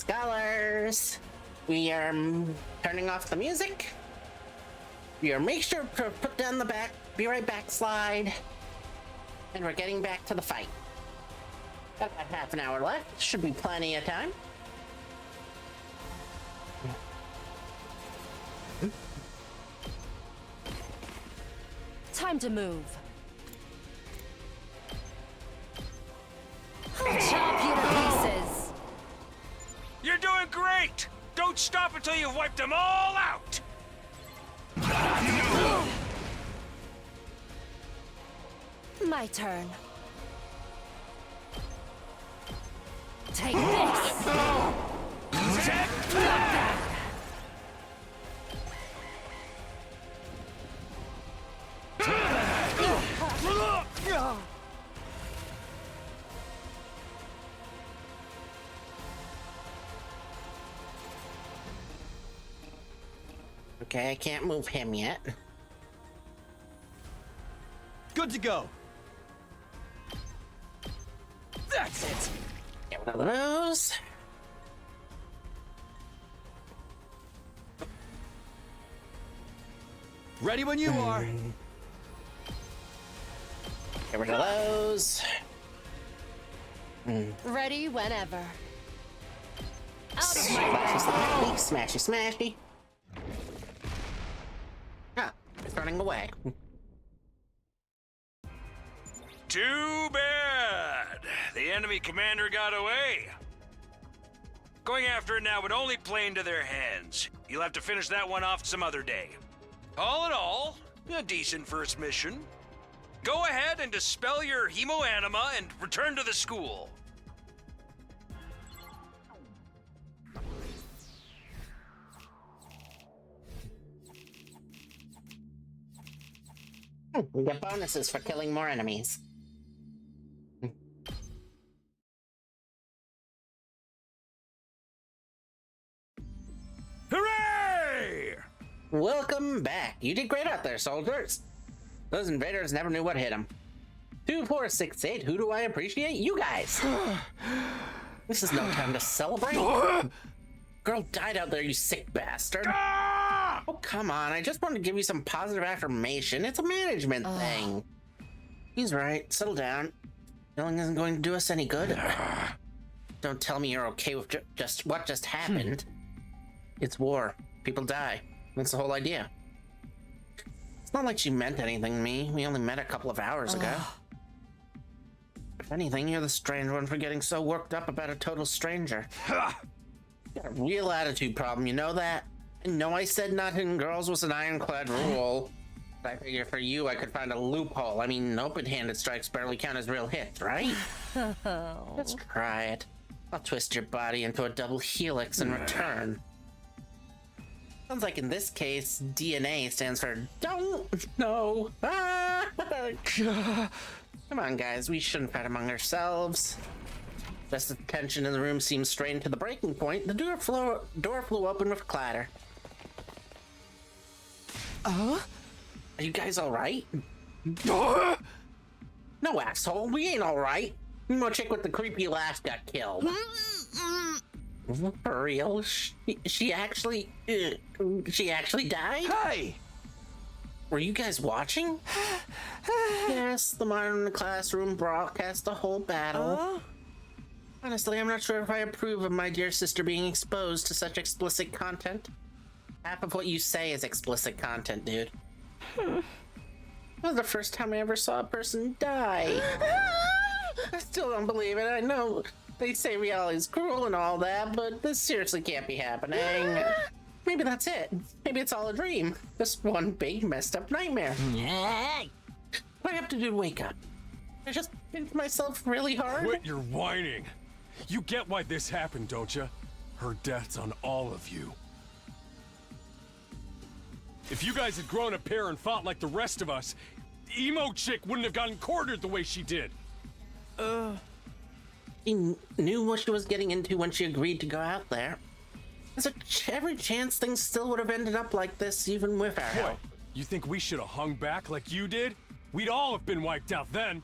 Scholars, we are turning off the music. We are make sure to put down the back, be right back slide, and we're getting back to the fight. Got about half an hour left. Should be plenty of time. Time to move. I'll chop you to pieces. You're doing great! Don't stop until you've wiped them all out! My turn. Take this! Okay, I can't move him yet. Good to go. That's it. Get one of those. Ready when you are. Get rid of those. Ready whenever. Smashy, smashy, smashy. Ah, it's running away. Too bad. The enemy commander got away. Going after it now would only play into their hands. You'll have to finish that one off some other day. All in all, a decent first mission. Go ahead and dispel your hemoanima and return to the school. We get bonuses for killing more enemies. Hooray! Welcome back. You did great out there, soldiers. Those invaders never knew what hit them. 2, 4, 6, 8. Who do I appreciate? You guys. This is no time to celebrate. Girl died out there, you sick bastard. Oh, come on. I just wanted to give you some positive affirmation. It's a management thing. He's right. Settle down. Killing isn't going to do us any good. Don't tell me you're okay with just what just happened. It's war. People die. That's the whole idea. It's not like she meant anything to me. We only met a couple of hours ago. If anything, you're the strange one for getting so worked up about a total stranger. You got a real attitude problem, you know that? I know I said not hitting girls was an ironclad rule. But I figure for you, I could find a loophole. I mean, open-handed strikes barely count as real hits, right? Let's try it. I'll twist your body into a double helix in return. Sounds like in this case, DNA stands for don't know. Come on, guys, we shouldn't fight among ourselves. Just the tension in the room seems strained to the breaking point. The door flew open with a clatter. Are you guys all right? No, asshole, we ain't all right. No chick with the creepy laugh got killed. For real? She actually died? Hey! Were you guys watching? Yes, the monitor in the classroom broadcast the whole battle. Honestly, I'm not sure if I approve of my dear sister being exposed to such explicit content. Half of what you say is explicit content, dude. That was the first time I ever saw a person die. I still don't believe it. I know they say reality is cruel and all that, but this seriously can't be happening. Maybe that's it. Maybe it's all a dream. Just one big messed up nightmare. What do I have to do to wake up? I just pinch myself really hard? Quit your whining. You get why this happened, don't you? Her death's on all of you. If you guys had grown a pair and fought like the rest of us, Emo Chick wouldn't have gotten cornered the way she did. She knew what she was getting into when she agreed to go out there. There's every chance things still would have ended up like this, even with our help. What? You think we should have hung back like you did? We'd all have been wiped out then.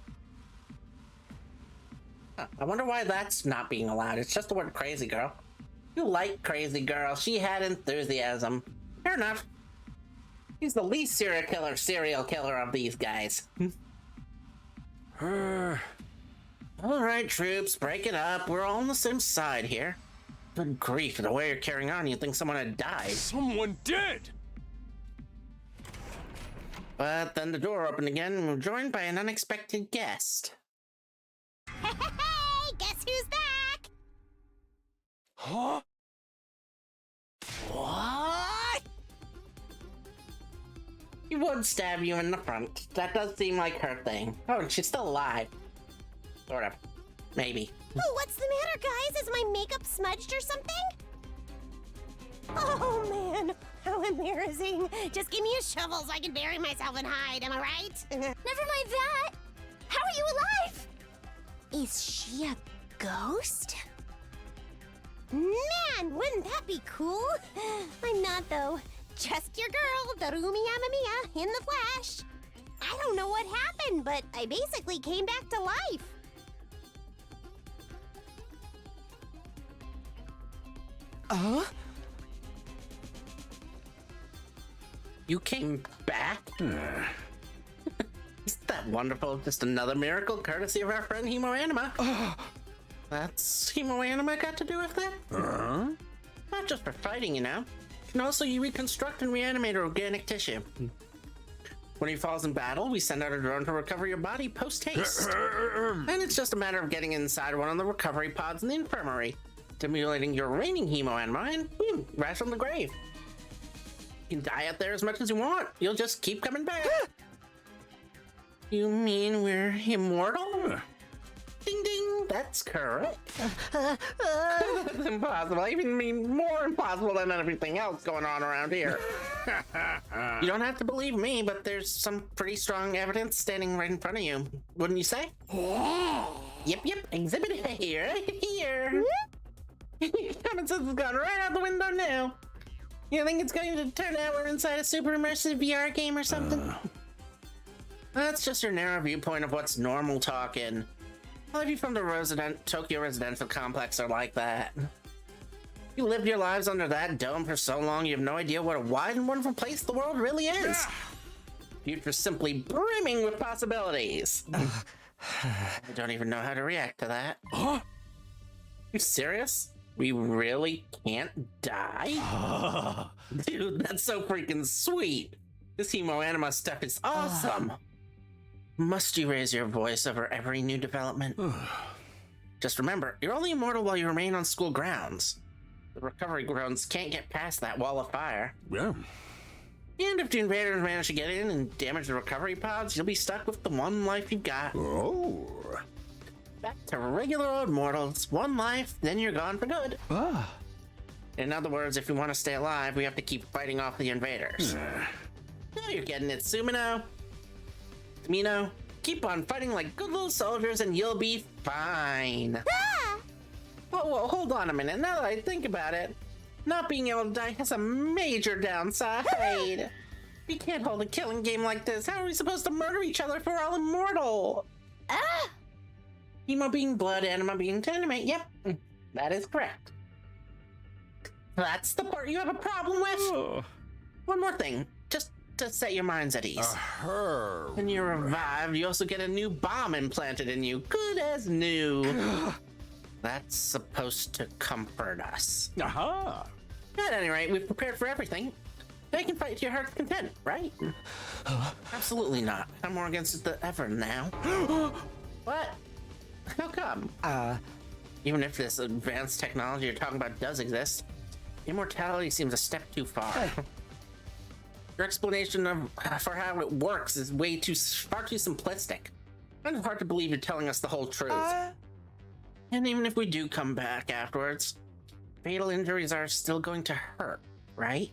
I wonder why that's not being allowed. It's just the word crazy, girl. You like Crazy Girl. She had enthusiasm. Fair enough. He's the least serial killer of these guys. All right, troops, break it up. We're all on the same side here. Good grief, the way you're carrying on, you'd think someone had died. Someone did! But then the door opened again and we were joined by an unexpected guest. Hey, guess who's back? Huh? What? He would stab you in the front. That does seem like her thing. Oh, and she's still alive. Sort of. Maybe. Oh, what's the matter, guys? Is my makeup smudged or something? Oh, man. How embarrassing. Just give me a shovel so I can bury myself and hide, am I right? Never mind that. How are you alive? Is she a ghost? Man, wouldn't that be cool? I'm not, though. Just your girl, Darumi Amamiya, in the flesh. I don't know what happened, but I basically came back to life. You came back? Isn't that wonderful? Just another miracle courtesy of our friend Hemo Anima. That's Hemo Anima got to do with that? Not just for fighting, you know. Can also you reconstruct and reanimate organic tissue. When he falls in battle, we send out a drone to recover your body post-haste. And it's just a matter of getting inside one of the recovery pods in the infirmary, stimulating your remaining Hemo Anima, and boom, rise from the grave. You can die out there as much as you want. You'll just keep coming back. You mean we're immortal? Ding ding, that's correct. That's impossible. I even mean more impossible than everything else going on around here. You don't have to believe me, but there's some pretty strong evidence standing right in front of you. Wouldn't you say? Yep, exhibit A right here. Common sense has gone right out the window now. You think it's going to turn out we're inside a super immersive VR game or something? That's just your narrow viewpoint of what's normal talking. All of you from the Tokyo residential complex are like that. You lived your lives under that dome for so long, you have no idea what a wide and wonderful place the world really is. Future's simply brimming with possibilities. I don't even know how to react to that. You serious? We really can't die? Dude, that's so freaking sweet. This Hemo Anima stuff is awesome. Must you raise your voice over every new development? Just remember, you're only immortal while you remain on school grounds. The recovery grounds can't get past that wall of fire. Yeah. And if the invaders manage to get in and damage the recovery pods, you'll be stuck with the one life you've got. Oh. Back to regular old mortals. One life, then you're gone for good. In other words, if you want to stay alive, we have to keep fighting off the invaders. Now you're getting it, Sumino. Mino, keep on fighting like good little soldiers and you'll be fine. Whoa, hold on a minute. Now that I think about it, not being able to die has a major downside. We can't hold a killing game like this. How are we supposed to murder each other if we're all immortal? Hemo being blood, Anima being animate. Yep, that is correct. That's the part you have a problem with? One more thing, just to set your minds at ease. When you're revived, you also get a new bomb implanted in you. Good as new. That's supposed to comfort us. At any rate, we've prepared for everything. They can fight to your heart's content, right? Absolutely not. I'm more against it than ever now. What? How come? Even if this advanced technology you're talking about does exist, immortality seems a step too far. Your explanation for how it works is far too simplistic. And it's hard to believe you're telling us the whole truth. And even if we do come back afterwards, fatal injuries are still going to hurt, right?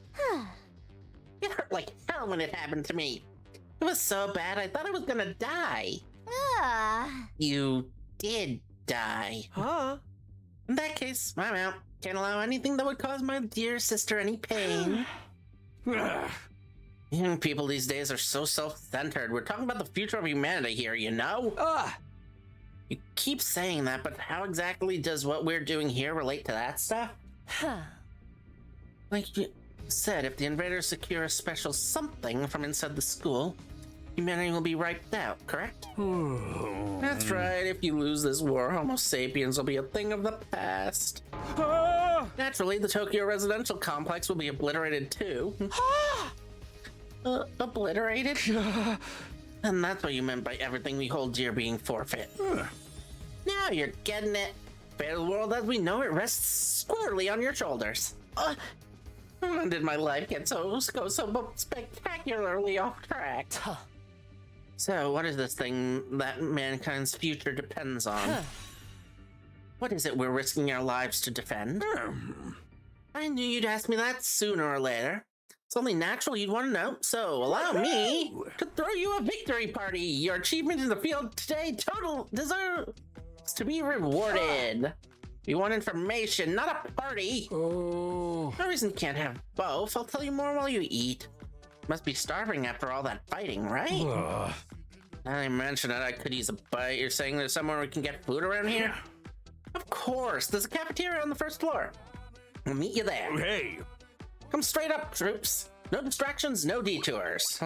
It hurt like hell when it happened to me. It was so bad I thought I was gonna die. You did die. In that case, I'm out. Can't allow anything that would cause my dear sister any pain. People these days are so self-centered. We're talking about the future of humanity here, you know? You keep saying that, but how exactly does what we're doing here relate to that stuff? Like you said, if the invaders secure a special something from inside the school, humanity will be wiped out, correct? That's right, if you lose this war, Homo sapiens will be a thing of the past. Naturally, the Tokyo residential complex will be obliterated too. Obliterated? And that's what you meant by everything we hold dear being forfeit. Now you're getting it. Fate of the world as we know it rests squarely on your shoulders. When did my life go so spectacularly off track? So, what is this thing that mankind's future depends on? What is it we're risking our lives to defend? I knew you'd ask me that sooner or later. It's only natural you'd want to know, so allow me to throw you a victory party. Your achievement in the field today deserves to be rewarded. You want information, not a party. No reason you can't have both. I'll tell you more while you eat. Must be starving after all that fighting, right? I mentioned it, I could use a bite. You're saying there's somewhere we can get food around here? Of course, there's a cafeteria on the first floor. We'll meet you there. Hey! Come straight up, troops. No distractions, no detours.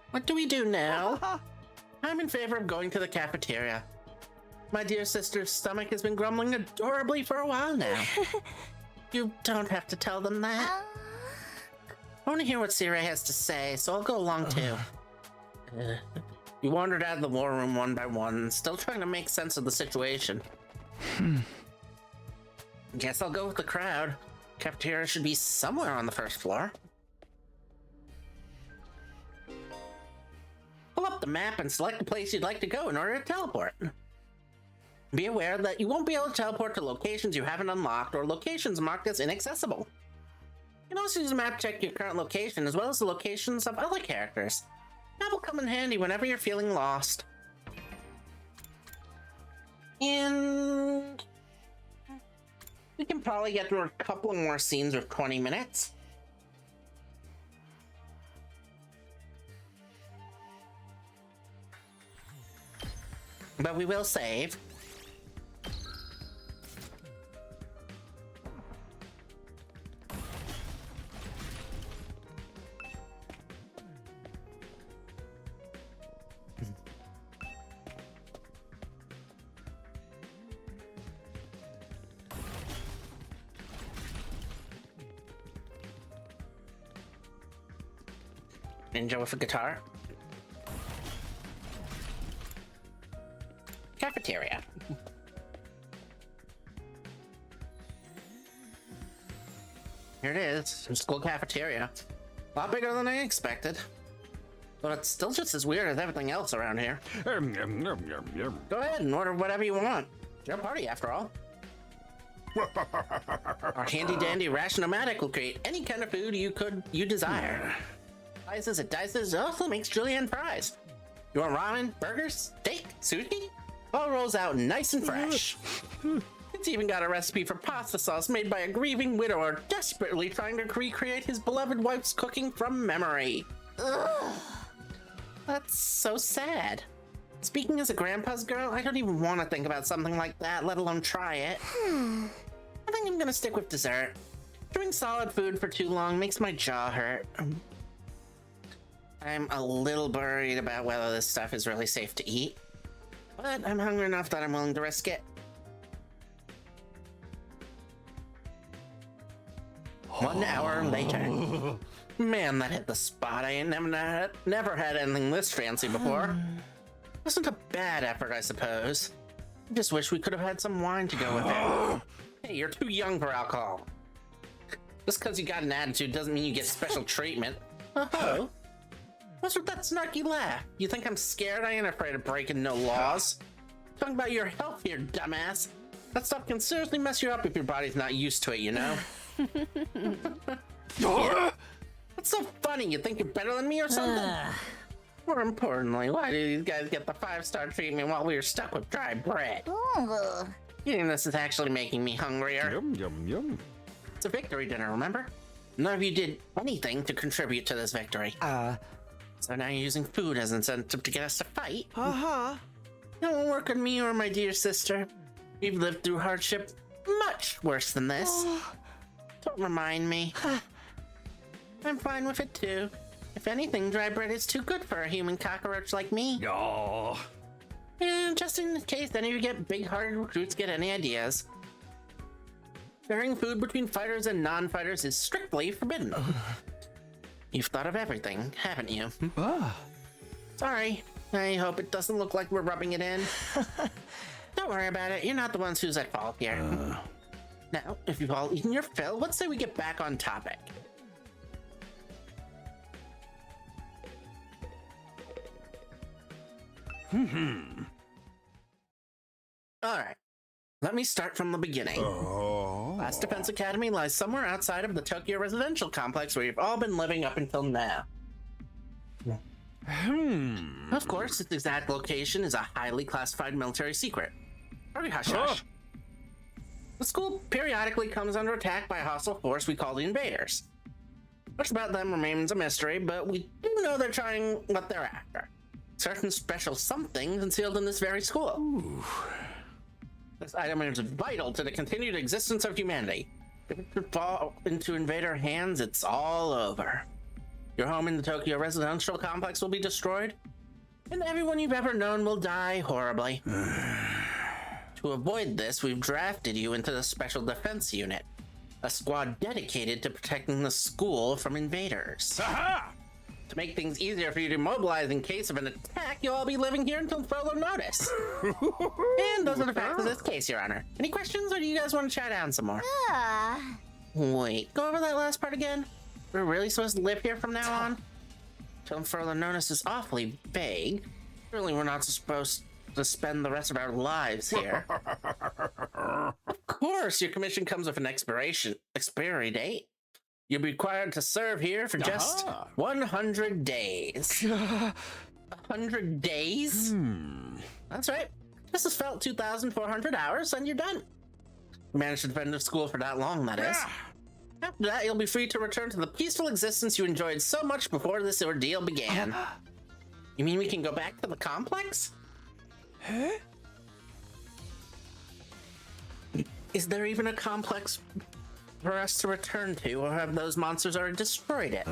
What do we do now? I'm in favor of going to the cafeteria. My dear sister's stomach has been grumbling adorably for a while now. You don't have to tell them that. I want to hear what Sirei has to say, so I'll go along too. We wandered out of the war room one by one, still trying to make sense of the situation. Guess I'll go with the crowd. Cafeteria should be somewhere on the first floor. Pull up the map and select the place you'd like to go in order to teleport. Be aware that you won't be able to teleport to locations you haven't unlocked or locations marked as inaccessible. You can also use the map to check your current location as well as the locations of other characters. That will come in handy whenever you're feeling lost. And we can probably get through a couple more scenes with 20 minutes. But we will save. Ninja with a guitar. Cafeteria. Here it is, school cafeteria. A lot bigger than I expected. But it's still just as weird as everything else around here. Go ahead and order whatever you want. It's your party, after all. Our handy-dandy ration-o-matic will create any kind of food you desire. Slices at Dices also makes julienne fries. You want ramen, burgers, steak, sushi? All rolls out nice and fresh. It's even got a recipe for pasta sauce made by a grieving widower desperately trying to recreate his beloved wife's cooking from memory. Ugh. That's so sad. Speaking as a grandpa's girl, I don't even want to think about something like that, let alone try it. I think I'm gonna stick with dessert. Chewing solid food for too long makes my jaw hurt. I'm a little worried about whether this stuff is really safe to eat, but I'm hungry enough that I'm willing to risk it. 1 hour later. Man, that hit the spot. I ain't never had anything this fancy before. Wasn't a bad effort, I suppose. I just wish we could have had some wine to go with it. Hey, you're too young for alcohol. Just because you got an attitude doesn't mean you get special treatment. Oh. What's with that snarky laugh? You think I'm scared? I ain't afraid of breaking no laws. Talking about your health here, dumbass. That stuff can seriously mess you up if your body's not used to it, you know? Yeah. What's so funny? You think you're better than me or something? More importantly, why did these guys get the 5-star treatment while we were stuck with dry bread? Eating this is actually making me hungrier. Yum, yum, yum. It's a victory dinner, remember? None of you did anything to contribute to this victory. So now you're using food as incentive to get us to fight? Don't work on me or my dear sister. We've lived through hardship much worse than this. Don't remind me. I'm fine with it too. If anything, dry bread is too good for a human cockroach like me. Oh. And just in case any of you get big-hearted recruits get any ideas, sharing food between fighters and non-fighters is strictly forbidden. You've thought of everything, haven't you? Sorry. I hope it doesn't look like we're rubbing it in. Don't worry about it. You're not the ones who's at fault here. Now, if you've all eaten your fill, let's say we get back on topic. Alright. Let me start from the beginning. Last Defense Academy lies somewhere outside of the Tokyo residential complex where you've all been living up until now. Of course, its exact location is a highly classified military secret. Hurry, hush hush. The school periodically comes under attack by a hostile force we call the Invaders. Much about them remains a mystery, but we do know they're trying what they're after. Certain special something concealed in this very school. This item is vital to the continued existence of humanity. If it should fall into Invader hands, it's all over. Your home in the Tokyo residential complex will be destroyed, and everyone you've ever known will die horribly. To avoid this, we've drafted you into the Special Defense Unit, a squad dedicated to protecting the school from invaders. Aha! To make things easier for you to mobilize in case of an attack, you'll all be living here until further notice. And those are the facts of this case, Your Honor. Any questions, or do you guys want to chat down some more? Wait, go over that last part again. We're really supposed to live here from now on? Till further notice is awfully vague. Surely we're not supposed to spend the rest of our lives here. Of course, your commission comes with an expiry date. You'll be required to serve here for just 100 days. 100 days? That's right. This has felt 2,400 hours, and you're done. You managed to defend the school for that long, that is. After that, you'll be free to return to the peaceful existence you enjoyed so much before this ordeal began. You mean we can go back to the complex? Is there even a complex for us to return to, or have those monsters already destroyed it?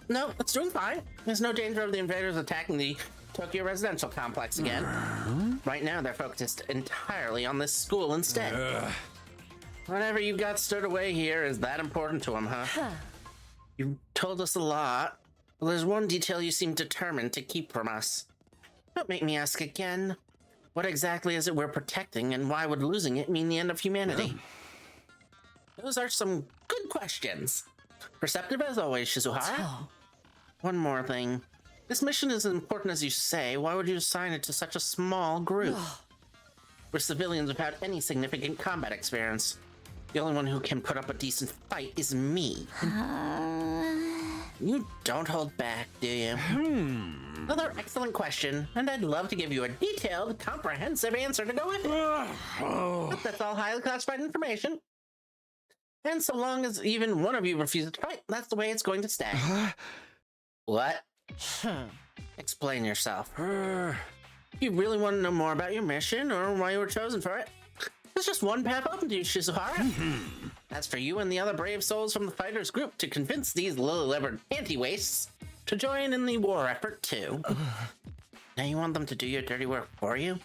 No, it's doing fine. There's no danger of the invaders attacking the Tokyo residential complex again. Right now, they're focused entirely on this school instead. Whatever you've got stored away here is that important to them, huh? You've told us a lot, but there's one detail you seem determined to keep from us. Don't make me ask again. What exactly is it we're protecting, and why would losing it mean the end of humanity? Those are some good questions. Perceptive as always, Shizuhara. One more thing. This mission is as important as you say. Why would you assign it to such a small group? We're civilians without any significant combat experience. The only one who can put up a decent fight is me. You don't hold back, do you? Another excellent question, and I'd love to give you a detailed, comprehensive answer to go with it. But that's all highly classified information. And so long as even one of you refuses to fight, that's the way it's going to stay. What? Explain yourself. If you really want to know more about your mission, or why you were chosen for it, there's just one path open to you, Shizuhara. That's for you and the other brave souls from the fighters group to convince these lily-livered anti-wastes to join in the war effort too. Now you want them to do your dirty work for you?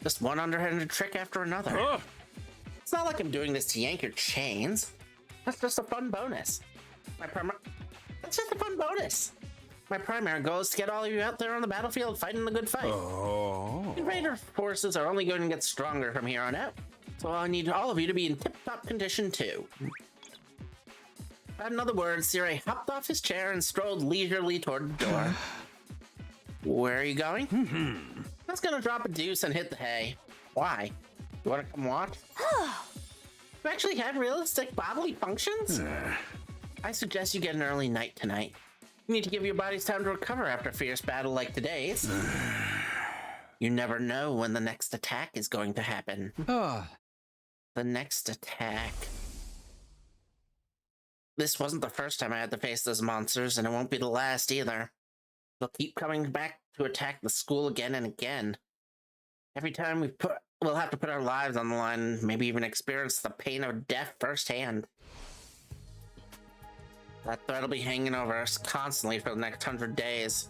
Just one underhanded trick after another. It's not like I'm doing this to yank your chains. That's just a fun bonus. That's just a fun bonus. My primary goal is to get all of you out there on the battlefield fighting the good fight. Invader forces are only going to get stronger from here on out, so I need all of you to be in tip-top condition too. In other words, Sirei hopped off his chair and strolled leisurely toward the door. Where are you going? I was gonna drop a deuce and hit the hay. Why? You wanna come watch? You actually have realistic bodily functions? I suggest you get an early night tonight. You need to give your bodies time to recover after a fierce battle like today's. You never know when the next attack is going to happen. The next attack. This wasn't the first time I had to face those monsters, and it won't be the last either. They'll keep coming back to attack the school again and again. Every time we'll have to put our lives on the line, maybe even experience the pain of death firsthand. That threat will be hanging over us constantly for the next 100 days.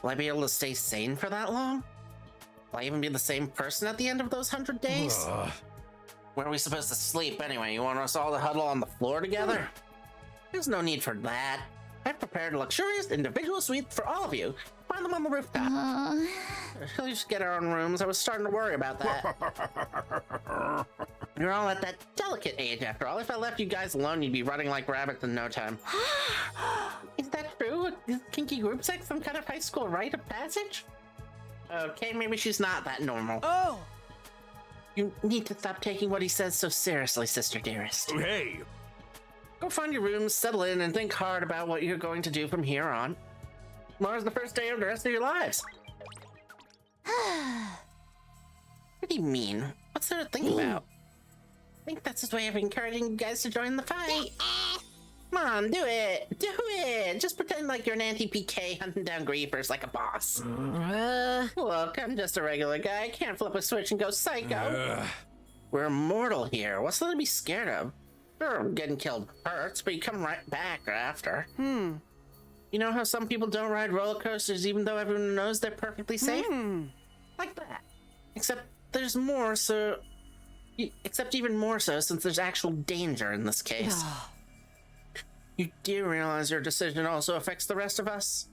Will I be able to stay sane for that long? Will I even be the same person at the end of those 100 days? Where are we supposed to sleep anyway? You want us all to huddle on the floor together? There's no need for that. I've prepared a luxurious individual suite for all of you. Find them on the rooftop. We'll just get our own rooms. I was starting to worry about that. You're all at that delicate age after all. If I left you guys alone, you'd be running like rabbits in no time. Is that true? Is kinky group sex some kind of high school rite of passage? Okay, maybe she's not that normal. Oh! You need to stop taking what he says so seriously, sister dearest. Hey! Go find your rooms, settle in, and think hard about what you're going to do from here on. Tomorrow's the first day of the rest of your lives. What do you mean? What's there to think about? I think that's his way of encouraging you guys to join the fight. Come on, do it! Do it! Just pretend like you're an anti-PK hunting down griefers like a boss. Look, I'm just a regular guy. I can't flip a switch and go psycho. We're immortal here. What's there to be scared of? Sure, getting killed hurts, but you come right back after. You know how some people don't ride roller coasters even though everyone knows they're perfectly safe? Like that. Except there's more, so... Except even more so since there's actual danger in this case. You do realize your decision also affects the rest of us?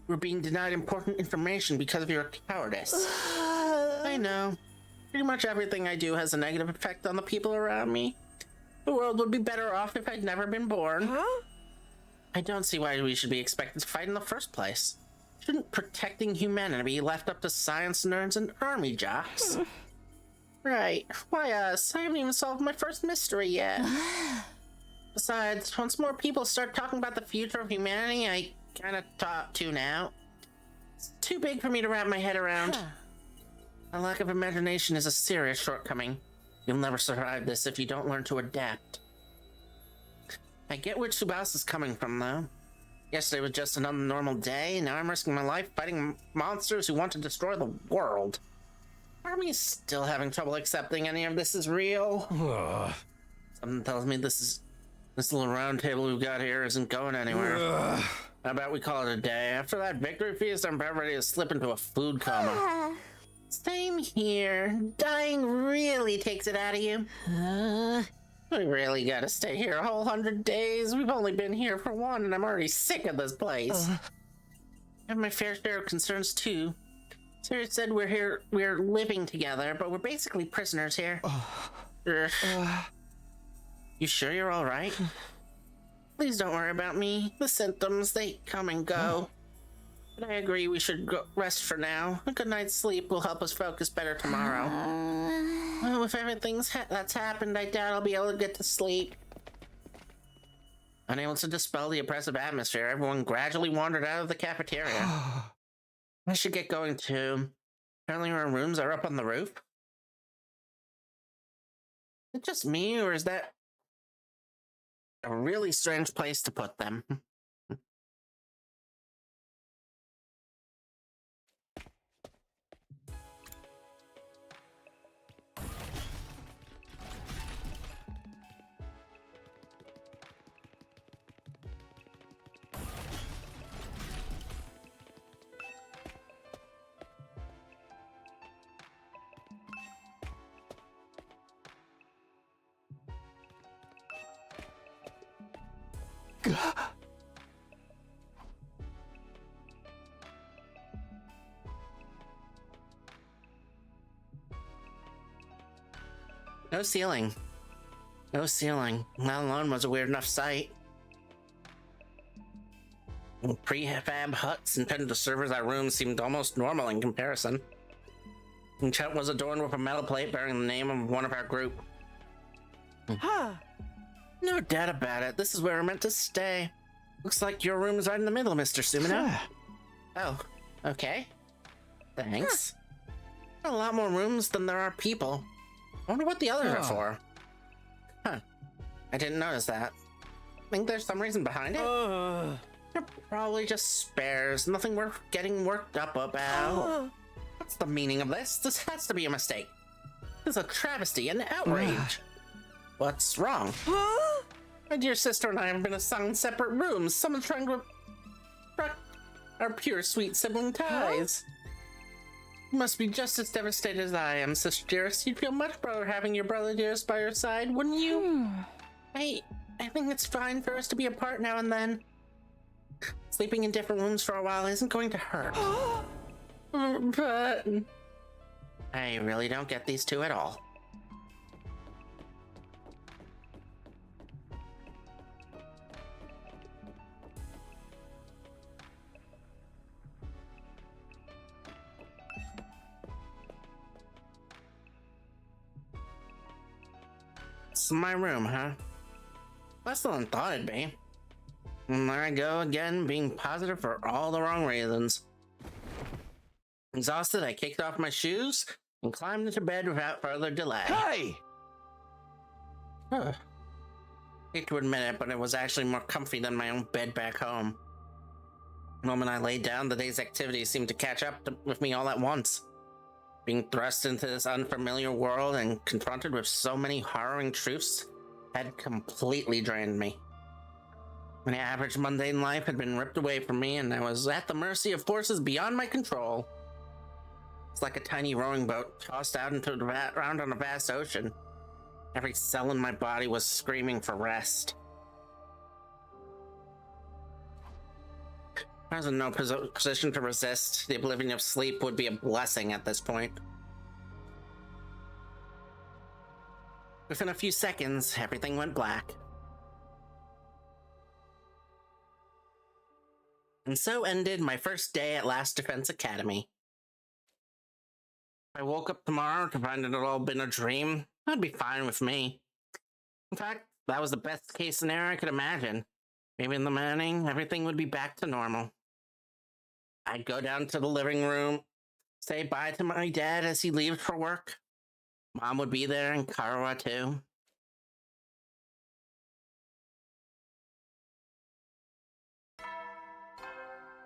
We're being denied important information because of your cowardice. I know. Pretty much everything I do has a negative effect on the people around me. The world would be better off if I'd never been born. I don't see why we should be expected to fight in the first place. Shouldn't protecting humanity be left up to science nerds and army jocks? Right. Why us? I haven't even solved my first mystery yet. Besides, once more people start talking about the future of humanity, I kind of tune out. It's too big for me to wrap my head around. A lack of imagination is a serious shortcoming. You'll never survive this if you don't learn to adapt. I get where Tsubasa's coming from, though. Yesterday was just another normal day, now I'm risking my life fighting monsters who want to destroy the world. Part of me is still having trouble accepting any of this is real. Something tells me this little round table we've got here isn't going anywhere. How about we call it a day? After that victory feast, I'm about ready to slip into a food coma. Same here. Dying really takes it out of you. We really gotta stay here a whole 100 days. We've only been here for one, and I'm already sick of this place. I have my fair share of concerns, too. Sarah said we're living together, but we're basically prisoners here. You sure you're all right? Please don't worry about me. The symptoms, they come and go. But I agree we should go rest for now. A good night's sleep will help us focus better tomorrow. Well, with everything that's happened, I doubt I'll be able to get to sleep. Unable to dispel the oppressive atmosphere, everyone gradually wandered out of the cafeteria. I should get going too. Apparently our rooms are up on the roof. Is it just me, or is that a really strange place to put them? No ceiling. No ceiling. That alone was a weird enough sight. Prefab huts intended to serve as our rooms seemed almost normal in comparison. Each hut was adorned with a metal plate bearing the name of one of our group. No doubt about it. This is where we're meant to stay. Looks like your room is right in the middle, Mr. Sumino. Oh, okay. Thanks. A lot more rooms than there are people. I wonder what the others are for. I didn't notice that. Think there's some reason behind it? They're probably just spares, nothing worth getting worked up about. What's the meaning of this? This has to be a mistake. This is a travesty, an outrage. What's wrong? My dear sister and I have been assigned separate rooms. Someone's trying to obstruct our pure, sweet sibling ties. You must be just as devastated as I am, sister dearest. You'd feel much better having your brother dearest by your side, wouldn't you? I think it's fine for us to be apart now and then. Sleeping in different rooms for a while isn't going to hurt. But I really don't get these two at all. It's my room, huh? Less than I thought it'd be. And there I go again, being positive for all the wrong reasons. Exhausted, I kicked off my shoes and climbed into bed without further delay. Hey! Hate to admit it, but it was actually more comfy than my own bed back home. The moment I laid down, the day's activities seemed to catch up with me all at once. Being thrust into this unfamiliar world and confronted with so many harrowing truths had completely drained me. My average mundane life had been ripped away from me, and I was at the mercy of forces beyond my control. It's like a tiny rowing boat tossed out into around on a vast ocean. Every cell in my body was screaming for rest. I was in no position to resist. The oblivion of sleep would be a blessing at this point. Within a few seconds, everything went black. And so ended my first day at Last Defense Academy. If I woke up tomorrow to find it had all been a dream, that'd be fine with me. In fact, that was the best case scenario I could imagine. Maybe in the morning, everything would be back to normal. I'd go down to the living room, say bye to my dad as he leaves for work. Mom would be there, and Karawa too.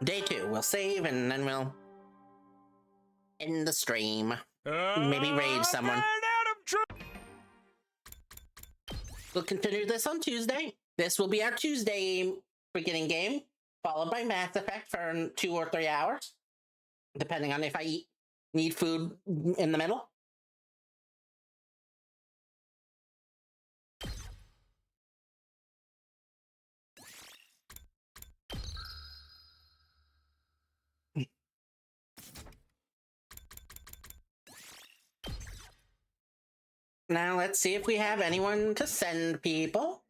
Day 2, we'll save and then we'll end the stream. Maybe raid someone. We'll continue this on Tuesday. This will be our Tuesday beginning game, followed by Mass Effect for 2 or 3 hours, depending on if I need food in the middle. Now let's see if we have anyone to send people.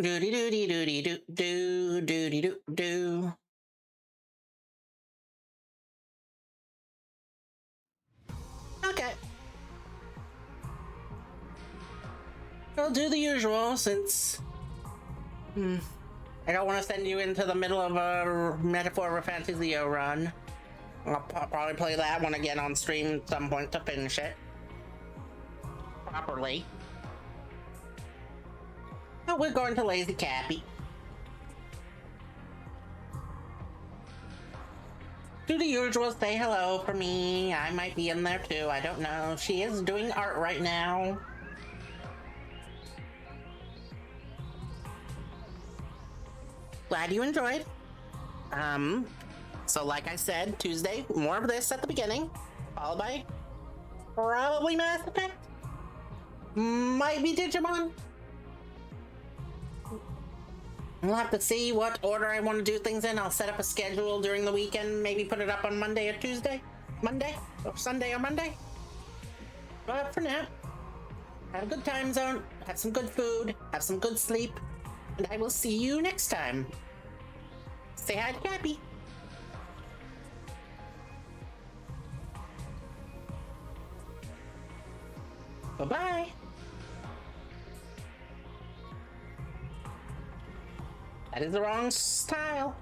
Doody doody doody doo doo doody doo doo. Okay. I'll do the usual since I don't want to send you into the middle of a Metaphor Fantasio run. I'll probably play that one again on stream at some point to finish it properly. But we're going to Lazy Cappy. Do the usual, say hello for me. I might be in there too, I don't know. She is doing art right now. Glad you enjoyed. So like I said, Tuesday, more of this at the beginning, followed by probably Mass Effect. Might be Digimon. We'll have to see what order I want to do things in. I'll set up a schedule during the weekend, maybe put it up on Monday or Tuesday. Monday? Or Sunday or Monday? But for now, have a good time zone, have some good food, have some good sleep, and I will see you next time. Say hi to Cappy. Bye-bye. That is the wrong style.